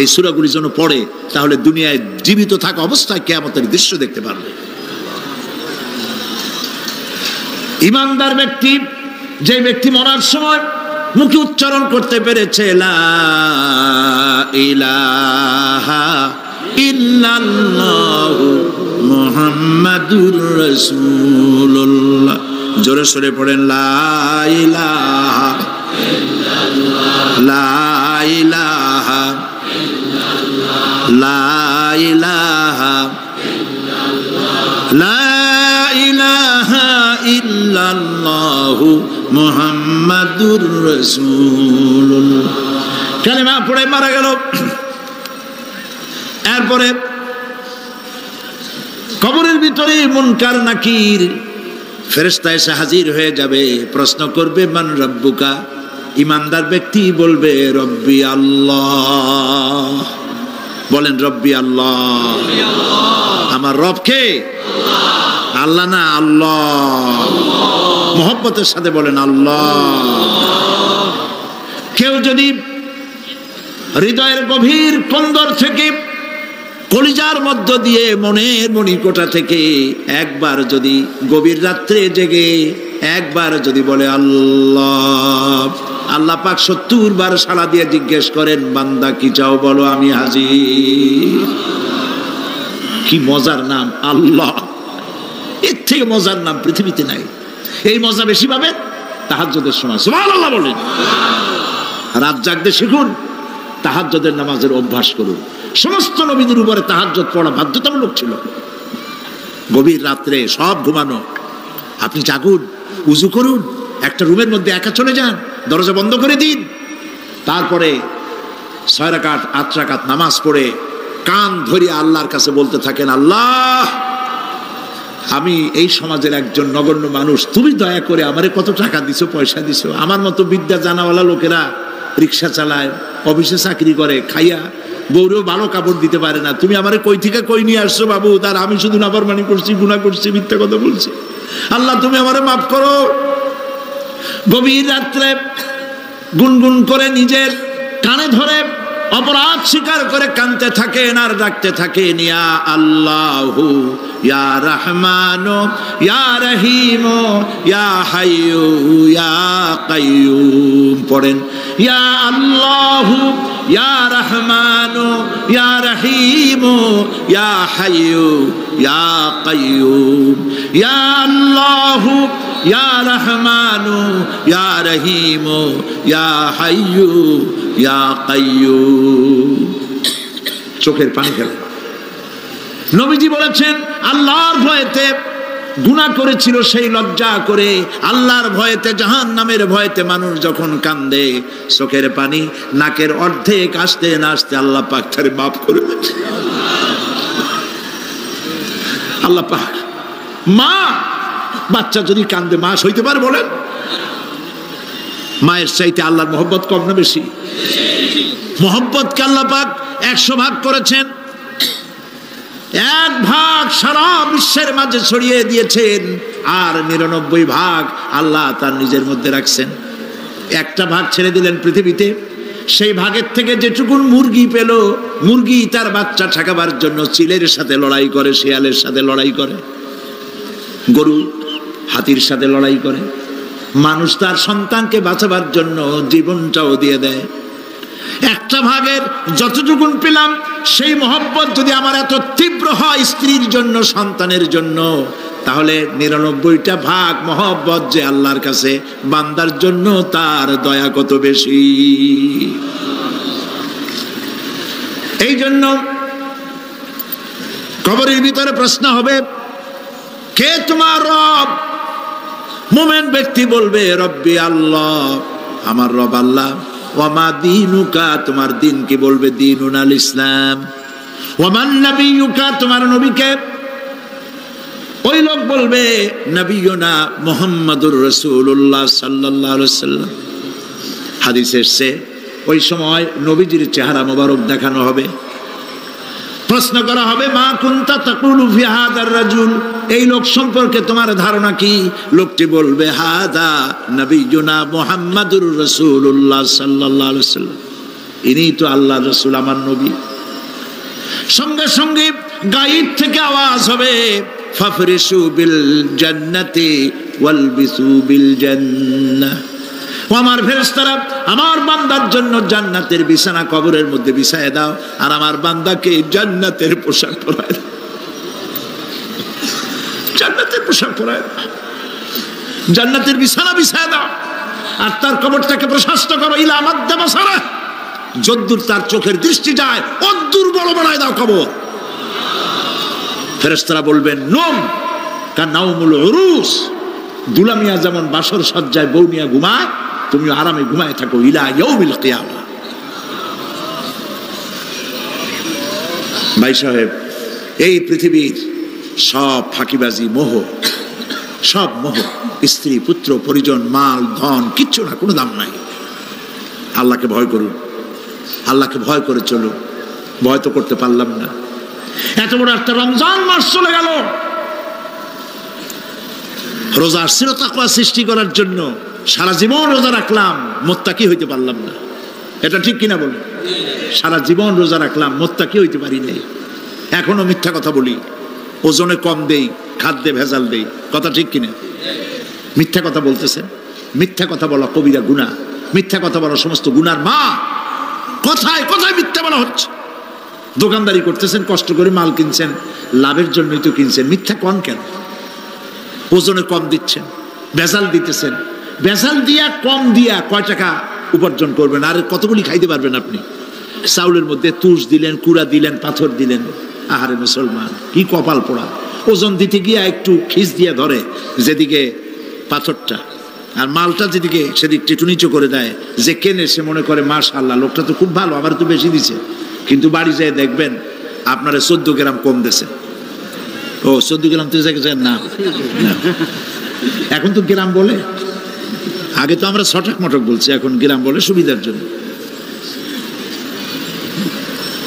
এই সূরাগুলি যেন পড়ে, তাহলে দুনিয়ায় জীবিত থাকা অবস্থায় কিয়ামতের দৃশ্য দেখতে পারবে। ঈমানদার ব্যক্তি, যে ব্যক্তি মরার সময় মুখে উচ্চারণ করতে পেরেছে লা ইলাহা ইল্লাল্লাহু মুহাম্মাদুর রাসূলুল্লাহ। জোরে সরে পড়েন লা ইলাহা ইল্লাল্লাহ, লা ইলাহা ইল্লাল্লাহ, লা ইলাহা ইল্লাল্লাহ, লা ইলাহা ইল্লাল্লাহু মুহাম্মাদুর রাসূলুল্লাহ। কালেমা পড়ে মারা গেল। এরপরে কবরের ভিতরে মুনকার নাকির ফেরেশতা এসে হাজির হয়ে যাবে, প্রশ্ন করবে মান রব্বুকা। ইমানদার ব্যক্তি বলবে রব্বি আল্লাহ। বলেন রব্বি আল্লাহ। আমার রব কে? আল্লাহ না আল্লাহ। মোহব্বতের সাথে বলেন আল্লাহ। কেউ যদি হৃদয়ের গভীর কন্দর থেকে, কলিজার মধ্য দিয়ে, মনের মণিকোটা থেকে একবার যদি গভীর রাত্রে জেগে একবার যদি বলে আল্লাহ, আল্লাহ পাক ৭০ বার সাড়া দিয়ে জিজ্ঞেস করেন বান্দা কি চাও বলো আমি হাজির। কি মজার নাম আল্লাহ, এর থেকে মজার নাম পৃথিবীতে নাই। এই মজা বেশি পাবেন তাহাজ্জুদের সময়। সুবহানাল্লাহ বলেন। রাত জাগতে শিখুন, তাহাজ্জুদের নামাজের অভ্যাস করুন। সমস্ত নবীদের উপরে তাহাজ্জুদ পড়া বাধ্যতামূলক ছিল। গভীর রাত্রে সব ঘুমানো, আপনি জাগুন, উজু করুন, একটা রুমের মধ্যে একা চলে যান, দরজা বন্ধ করে দিন, তারপরে ৬ রাকাত ৮ রাকাত নামাজ পড়ে কান ধরে আল্লাহর কাছে বলতে থাকেন আল্লাহ, আমি এই সমাজের একজন নগণ্য মানুষ, তুমি দয়া করে আমারে কত টাকা দিছো, পয়সা দিছো। আমার মতো বিদ্যা জানাওয়ালা লোকেরা রিক্সা চালায়, অফিসে চাকরি করে, খাইয়া বউরেও ভালো কাপড় দিতে পারে না। তুমি আমারে কই থেকে কই নিয়ে আসছো বাবু, তার আমি শুধু নাফরমানি করছি, গুনাহ করছি, মিথ্যা কথা বলছি। আল্লাহ তুমি আমারে মাফ করো। গভীর রাত্রে গুনগুন করে নিজের কানে ধরে অপরাধ স্বীকার করে কাঁদতে থাকেন আর ডাকতে থাকেন ইয়া আল্লাহু ইয়া রহমানু ইয়া রহিমু ইয়া হাইয়ু ইয়া কাইয়ুম। পড়েন ইয়া আল্লাহু ইয়া রহমানু ইয়া রহিমু ইয়া হাইয়ু ইয়া কাইয়ুম। ইয়া আল্লাহু ইয়া রহমানু ইয়া রহিমু ইয়া হাইয়ু ইয়া কাইয়ুম। চোখের পানি ফেলে। নবীজি বলেছেন আল্লাহর ভয়েতে গুনাহ করেছিল, সেই লজ্জা করে আল্লাহর ভয়েতে, জাহান্নামের ভয়েতে মানুষ যখন কান্দে, চোখের পানি নাকের অর্ধেক আসতে না আসতে আল্লাহ পাক তারে মাফ করে দেন। আল্লাহ পাক। মা, বাচ্চা যদি কান্দে মা সইতে পারে? বলেন। মায়ের চাইতে আল্লাহর মহব্বত কম না বেশি? মহব্বতকে আল্লাহ পাক ১০০ ভাগ করেছেন, ১ ভাগ সারা বিশ্বের মাঝে ছড়িয়ে দিয়েছেন, আর ৯৯ ভাগ আল্লাহ তার নিজের মধ্যে রাখছেন। একটা ভাগ ছেড়ে দিলেন পৃথিবীতে, সেই ভাগের থেকে যেটুকুন মুরগি পেল, মুরগি তার বাচ্চা ঠেকাবার জন্য চিলের সাথে লড়াই করে, শিয়ালের সাথে লড়াই করে, গরু হাতির সাথে লড়াই করে, মানুষ তার সন্তানকে বাঁচাবার জন্য জীবনটাও দিয়ে দেয়। একটা ভাগের যতটুকুন পেলাম, সেই মহব্বত যদি আমার এত তীব্র হয় স্ত্রীর জন্য, সন্তানের জন্য, তাহলে ৯৯টা ভাগ মহব্বত যে আল্লাহর কাছে বান্দার জন্য, তার দয়া কত বেশি। এই জন্য কবরের ভিতরে প্রশ্ন হবে, কে তোমার রব? মুমিন ব্যক্তি বলবে রব্বি আল্লাহ, আমার রব আল্লাহ। ওয়ামা দীনুকা, তোমার দিন কি? বলবে দীনুন আল ইসলাম। ওয়ামান নবিয়ুকা, তোমার নবীকে? ওই লোক বলবে নবিয়ুনা মুহাম্মাদুর রাসূলুল্লাহ সাল্লাল্লাহু আলাইহি ওয়াসাল্লাম। হাদিসে এসেছে ওই সময় নবীজির চেহারা মোবারক দেখানো হবে, প্রশ্ন করা হবে মা কুনতা তাকুলু ফি হাদার রাজুল, এই লোক সম্পর্কে তোমার ধারণা কি? লোকটি বলবে হাদা নবিয়ুনা মুহাম্মাদুর রাসূলুল্লাহ সাল্লাল্লাহু আলাইহি ওয়াসাল্লাম, ইনি তো আল্লাহর রাসূল, আমার নবী। সঙ্গে সঙ্গে গায়েব থেকে আওয়াজ হবে ফাফরিশু বিল জান্নাতি ওয়ালবিসু বিল জান্নাহ, ও আমার ফেরেশতারা, আমার বান্দার জন্য জান্নাতের বিছানা কবরের মধ্যে বিছায় দাও, আর আমার বান্দাকে জান্নাতের পোশাক পরায় দাও, জান্নাতের পোশাক পরায় দাও, জান্নাতের বিছানা বিছায় দাও, আর তার কবরটাকে প্রশস্ত করো। ইলা মাদ্দা বাসারা, যদ্দূর তার চোখের দৃষ্টি যায় অদ্দূর বড় বানায় দাও কবর। ফেরেশতারা বলবেন নম কানাউমুল উরুস, দুলামিয়া যেমন বাসর সজ্জায় বৌনিয়া ঘুমায়, তুমি আরামে ঘুমায় থাকো ইলা ইয়াউমিল কিয়ামা। ভাই সাহেব, এই পৃথিবীর সব ফাঁকিবাজি, মোহ, সব মোহ, স্ত্রী পুত্র পরিজন মাল ধন কিচ্ছু না, কোনো দাম নাই। আল্লাহকে ভয় করুন, আল্লাহকে ভয় করে চলুন। ভয় তো করতে পারলাম না। এত বড় একটা রমজান মাস চলে গেল, রোজা আসছিল তাকওয়া সৃষ্টি করার জন্য, সারা জীবন রোজা রাখলাম, মুত্তাকি হইতে পারলাম না। এটা ঠিক কিনা বলুন? সারা জীবন রোজা রাখলাম, মুত্তাকি হইতে পারি নাই। এখনো মিথ্যা কথা বলি, ওজনে কম দেই, খাদ্যে ভেজাল দেই, কথা ঠিক কিনা? মিথ্যা কথা বলতেছেন। মিথ্যা কথা বলা কবিরা গুনাহ, মিথ্যা কথা বলা সমস্ত গুনার মা। কথায় কথায় মিথ্যা বলা হচ্ছে। দোকানদারি করতেছেন, কষ্ট করে মাল কিনছেন, লাভের জন্যই তো কিনছেন, মিথ্যা কন কেন? ওজনে কম দিচ্ছেন, ভেজাল দিতেছেন, ভেজাল দিয়া কম দিয়া কয় টাকা উপার্জন করবেন? আর কতগুলি খাইতে পারবেন আপনি? চাউলের মধ্যে তুষ দিলেন, কুড়া দিলেন, পাথর দিলেন। আহারে মুসলমান, কি কপাল পোড়া! ওজন দিতে গিয়া একটু খিস দিয়া ধরে যেদিকে পাথরটা, আর মালটা যেদিকে সেদিক টেটু নিচু করে দেয়। যে কেনে সে মনে করে মাশাআল্লাহ, লোকটা তো খুব ভালো, আমার তো বেশি দিছে। কিন্তু বাড়ি যায় দেখবেন আপনারা 14 গ্রাম কম দিয়েছে। ও 14 গ্রাম তো না, এখন তো গ্রাম বলে, আগে তো আমরা ছটক মটক বলছি, এখন গ্রাম বলে সুবিধার জন্য।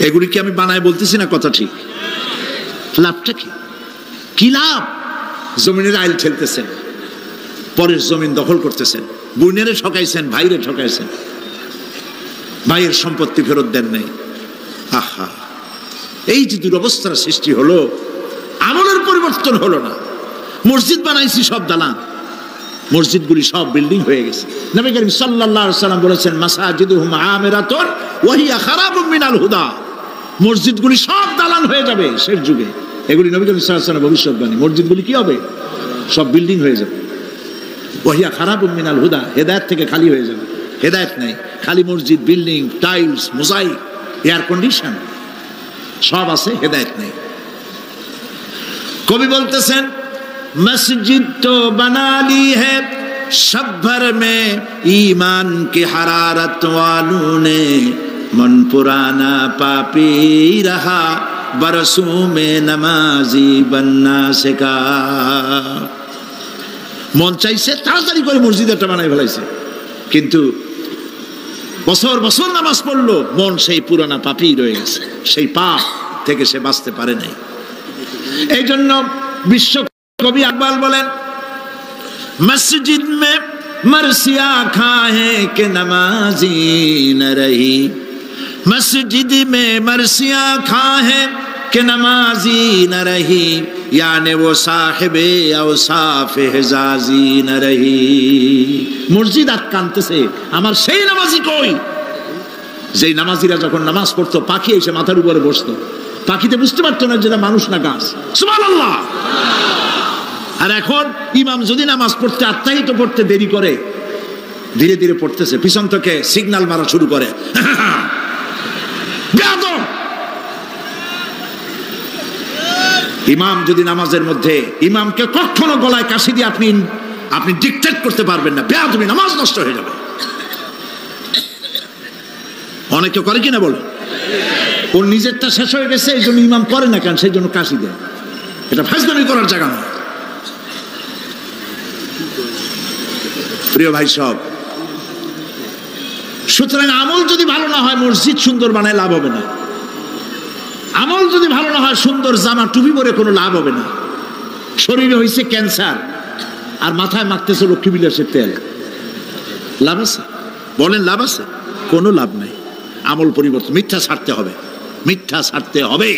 এগুলি কি আমি বানায় বলতেছি না? কথা ঠিক। লাভটা কি? কি লাভ? জমিনের আইল ঠেলতেছেন, পরের জমিন দখল করতেছেন, বোনেরে ঠকাইছেন, ভাইরে ঠকাইছেন, ভাইয়ের সম্পত্তি ফেরত দেন নাই। আহা, এই যে দুরবস্থার সৃষ্টি হলো, আমলের পরিবর্তন হলো না। মসজিদ বানাইছি সব দালান, মসজিদগুলি সব বিল্ডিং হয়ে গেছে। নবী করিম সাল্লাল্লাহু আলাইহি ওয়াসাল্লাম বলেছেন মাসাজিদুহুম আমিরাতুন ওয়া হিয়া খারাবুম মিনাল হুদা, মসজিদগুলি সব দালান হয়ে যাবে শেষ যুগে। এগুলি নবী করিম সাল্লাল্লাহু আলাইহি ওয়াসাল্লাম ভবিষ্যৎবাণী। মসজিদগুলি কি হবে? সব বিল্ডিং হয়ে যাবে। ওয়া হিয়া খারাবুম মিনাল হুদা, হেদায়েত থেকে খালি হয়ে যাবে। হেদায়েত নাই, খালি মসজিদ, building, tiles, mosaic, air condition সব আছে, হেদায়েত নেই। কবি বলতেছেন मस्जिद तो बना ली है शब भर में ईमान की हरारत वालों ने, मन पुराना पापी रहा बरसों में नमाजी बनना सिखा। মন চাইছে তাড়াতাড়ি করে মসজিদ একটা বানাই ফেলাইছে, কিন্তু বছর বছর নামাজ পড়লো, মন সেই পুরানা পাপী রয়ে গেছে, সেই পাপ থেকে সে বাঁচতে পারে নাই। এই জন্য বিশ্ব कवि अकबाल बोले मस्जिद में मरसिया खाए के नमाजी न रही, मस्जिद में मरसिया खाए के नमाजी न रही, यानी वो साहिबे औसाफ हिजाजी न रही। मस्जिद आटकानते से আমার সেই নামাজি কই? যেই নামাজিরা যখন নামাজ পড়তো পাখি এসে মাথার উপরে বসতো, পাখিতে বুঝতে পারতো না যেটা মানুষ না গাছ। সুবহানাল্লাহ। আর এখন ইমাম যদি নামাজ পড়তে আত্মাহিত পড়তে দেরি করে, ধীরে ধীরে পড়তেছে, পিছন থেকে সিগন্যাল মারা শুরু করে, ইমাম যদি নামাজের মধ্যে, ইমামকে কখনো গলায় কাশি দিয়ে আপনি ডিকটেট করতে পারবেন না, বেয়াদবি, নামাজ নষ্ট হয়ে যাবে। অনেকে করে কিনা বলো, ওর নিজেরটা শেষ হয়ে গেছে এই জন্য ইমাম করে না কেন, সেই জন্য কাশি দেয়। এটা ফাজলামি করার জায়গা নয়। প্রিয় ভাই সব, সুতরাং আমল যদি ভালো না হয়, মসজিদ সুন্দর বানায় লাভ হবে না। আমল যদি ভালো না হয়, সুন্দর জামা টুপি পরে কোনো লাভ হবে না। শরীরে হয়েছে ক্যান্সার আর মাথায় মাখতেছে লক্ষ্মী বিলাসের তেল, লাভ আছে? বলেন লাভ আছে? কোনো লাভ নাই। আমল পরিবর্তন, মিথ্যা ছাড়তে হবে, মিথ্যা ছাড়তে হবে।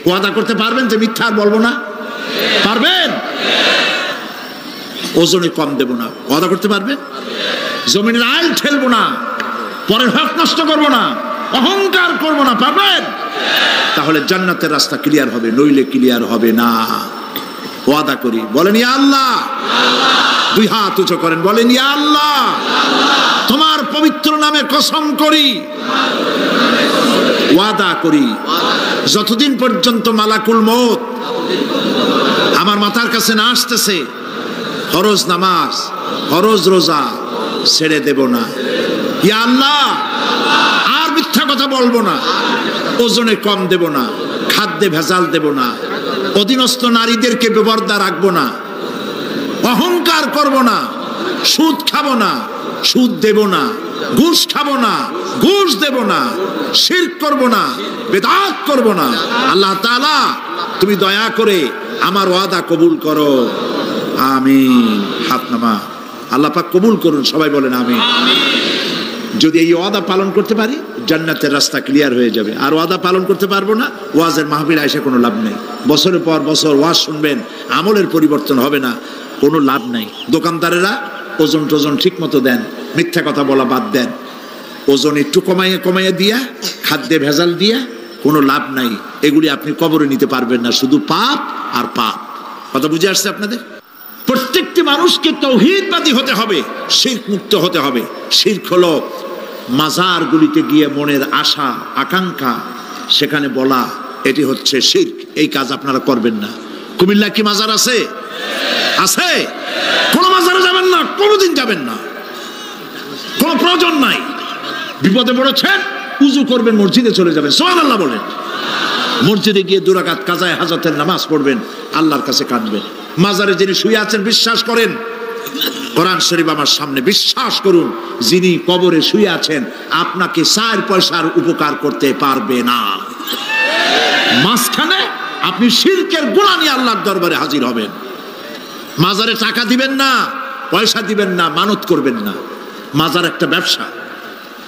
ওয়াদা করতে পারবেন যে মিথ্যা আর বলবো না? পারবেন? ওজনে কম দেব না, ওয়াদা করতে পারবেন? জমিনের আইল ঠেলবো না, পরের হক নষ্ট করবো না, অহংকার করবো না, পারবেন? তাহলে জান্নাতের রাস্তা ক্লিয়ার হবে, নইলে ক্লিয়ার হবে না। ওয়াদা করি, বলেন ইয়া আল্লাহ। দুই হাত উঁচু করেন, বলেন ইয়া আল্লাহ, তোমার পবিত্র নামে কসম করি, ওয়াদা করি, যতদিন পর্যন্ত মালাকুল মউত আমার মাথার কাছে না আসতেছে, ফরজ নামাজ, ফরজ রোজা ছেড়ে দেব না। ইয়া আল্লাহ, আর মিথ্যা কথা বলবো না, ওজনে কম দেব না, খাদ্যে ভেজাল দেব না, অধীনস্থ নারীদেরকে বেপরদা রাখবো না, অহংকার করব না, সুদ খাবো না, সুদ দেব না, ঘুষ খাবো না, ঘুষ দেব না, শিরক করব না, বেদাত করব না। আল্লাহ তাআলা তুমি দয়া করে আমার ওয়াদা কবুল করো, আমিন। হাত নামা। আল্লাহ পাক কবুল করুন, সবাই বলেন আমিন। যদি এই ওয়াদা পালন করতে পারি, জান্নাতের রাস্তা ক্লিয়ার হয়ে যাবে। আর ওয়াদা পালন করতে পারবো না, ওয়াজের মাহফিল আইসা কোনো লাভ নেই। বছরের পর বছর ওয়াজ শুনবেন, আমলের পরিবর্তন হবে না, কোনো লাভ নাই। দোকানদারেরা ওজন টোজন ঠিক মতো দেন, মিথ্যা কথা বলা বাদ দেন, ওজন একটু কমাইয়া দিয়া, খাদ্যে ভেজাল দিয়া কোনো লাভ নাই। এগুলি আপনি কবরে নিতে পারবেন না, শুধু পাপ আর পাপ। কথা বুঝে আসছে আপনাদের? প্রত্যেকটি মানুষকে তাওহীদবাদী হতে হবে, শিরক মুক্ত হতে হবে। শিরক হলো মাজারগুলিতে গিয়ে মনের আশা আকাঙ্ক্ষা সেখানে বলা, এটি হচ্ছে শিরক। এই কাজ আপনারা করবেন না। কুমিল্লা কি মাজার আছে? আছে? কোন মাজারে যাবেন না, কোনোদিন যাবেন না, কোনো প্রয়োজন নাই। বিপদে পড়েছেন, উযু করবেন, মসজিদে চলে যাবেন, সুবহানাল্লাহ বলেন। মসজিদে গিয়ে 2 রাকাত কাজায়ে হাজতের নামাজ পড়বেন, আল্লাহর কাছে কাঁদবেন। মাজারে যিনি শুয়ে আছেন বিশ্বাস করেন, কোরআন শরীফ আমার সামনে, বিশ্বাস করুন, যিনি কবরে শুয়ে আছেন আপনাকে 4 পয়সার উপকার করতে পারবে না। মাঝখানে আপনি শিরকের গুনাহ নিয়ে আল্লাহর দরবারে হাজির হবেন। মাজারে টাকা দিবেন না, পয়সা দিবেন না, মানত করবেন না। মাজার একটা ব্যবসা।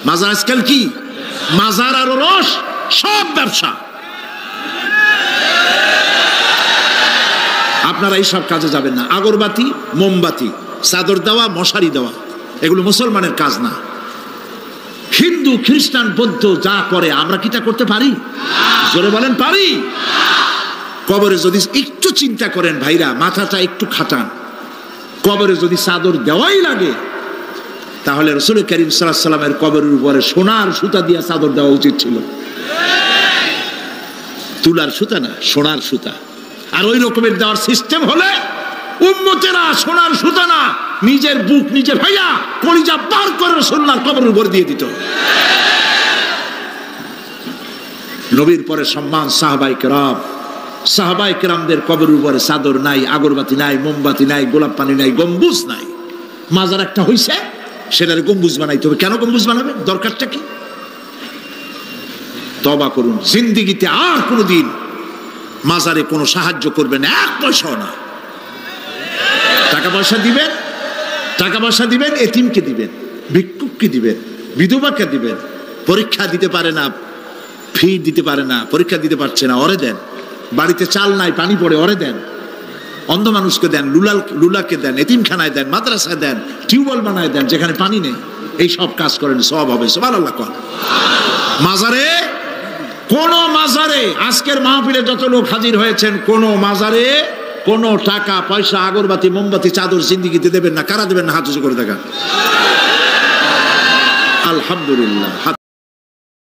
মাজার আজকাল কি? মাজার আর রস সব ব্যবসা। আপনারা এই সব কাজে যাবেন না। আগরবাতি, মোমবাতি, চাদর দেওয়া, মশারি দেওয়া, এগুলো মুসলমানের কাজ না। হিন্দু, খ্রিস্টান, বৌদ্ধ যা করে আমরা কি তা করতে পারি? জোরে বলেন, পারি? কবরে যদি একটু চিন্তা করেন ভাইরা, মাথাটা একটু খাটান, কবরে যদি চাদর দেওয়াই লাগে, তাহলে রাসূল করিম সাল্লাল্লাহু আলাইহি ওয়াসাল্লামের কবরের উপরে সোনার সুতা দিয়ে চাদর দেওয়া উচিত ছিল। তুলার সুতা না, সোনার সুতা। আর ওই রকমের দেওয়ার সিস্টেম হলে উম্মতেরা সোনার সুতা না, নিজের বুক নিজে ভাইয়া কলিজা পার করে রাসূলুল্লাহর কবরের উপর দিয়ে দিত। নবীর পরে সম্মান সাহাবায়ে কেরাম। সাহাবায়ে কেরামদের কবরের উপরে চাদর নাই, আগরবাতি নাই, মোমবাতি নাই, গোলাপ পানি নাই, গম্বুজ নাই। মাজার একটা হইছে, সেটারে গম্বুজ বানাইতে হবে। কেন গম্বুজ বানাবেন? দরকারটা কি? তওবা করুন, জিন্দেগিতে আর কোনোদিন মাজারে কোনো সাহায্য করবেন, 1 পয়সাও না। টাকা পয়সা দিবেন, টাকা পয়সা দিবেন, এতিমকে দিবেন, ভিক্ষুককে দিবেন, বিধবাকে দিবেন। পরীক্ষা দিতে পারে না, ফি দিতে পারে না, পরীক্ষা দিতে পারছে না, ওরে দেন। বাড়িতে চাল নাই, পানি পড়ে, ওরে দেন। অন্ধ মানুষকে দেন, লুলাকে দেন, এতিমখানায় দেন, মাদ্রাসায় দেন, টিউবওয়েল বানায় দেন যেখানে পানি নেই। এই সব কাজ করেন, সওয়াব হবে। সুবহানাল্লাহ। মাজারে, কোন মাজারে, আজকের মাহফিলে যত লোক হাজির হয়েছেন, কোন মাজারে কোনো টাকা পয়সা, আগরবাতি, মোমবাতি, চাদর জিন্দেগিতে দেবেন না। কারা দেবেন না? হাত উঁচু করে দেখান। আলহামদুলিল্লাহ।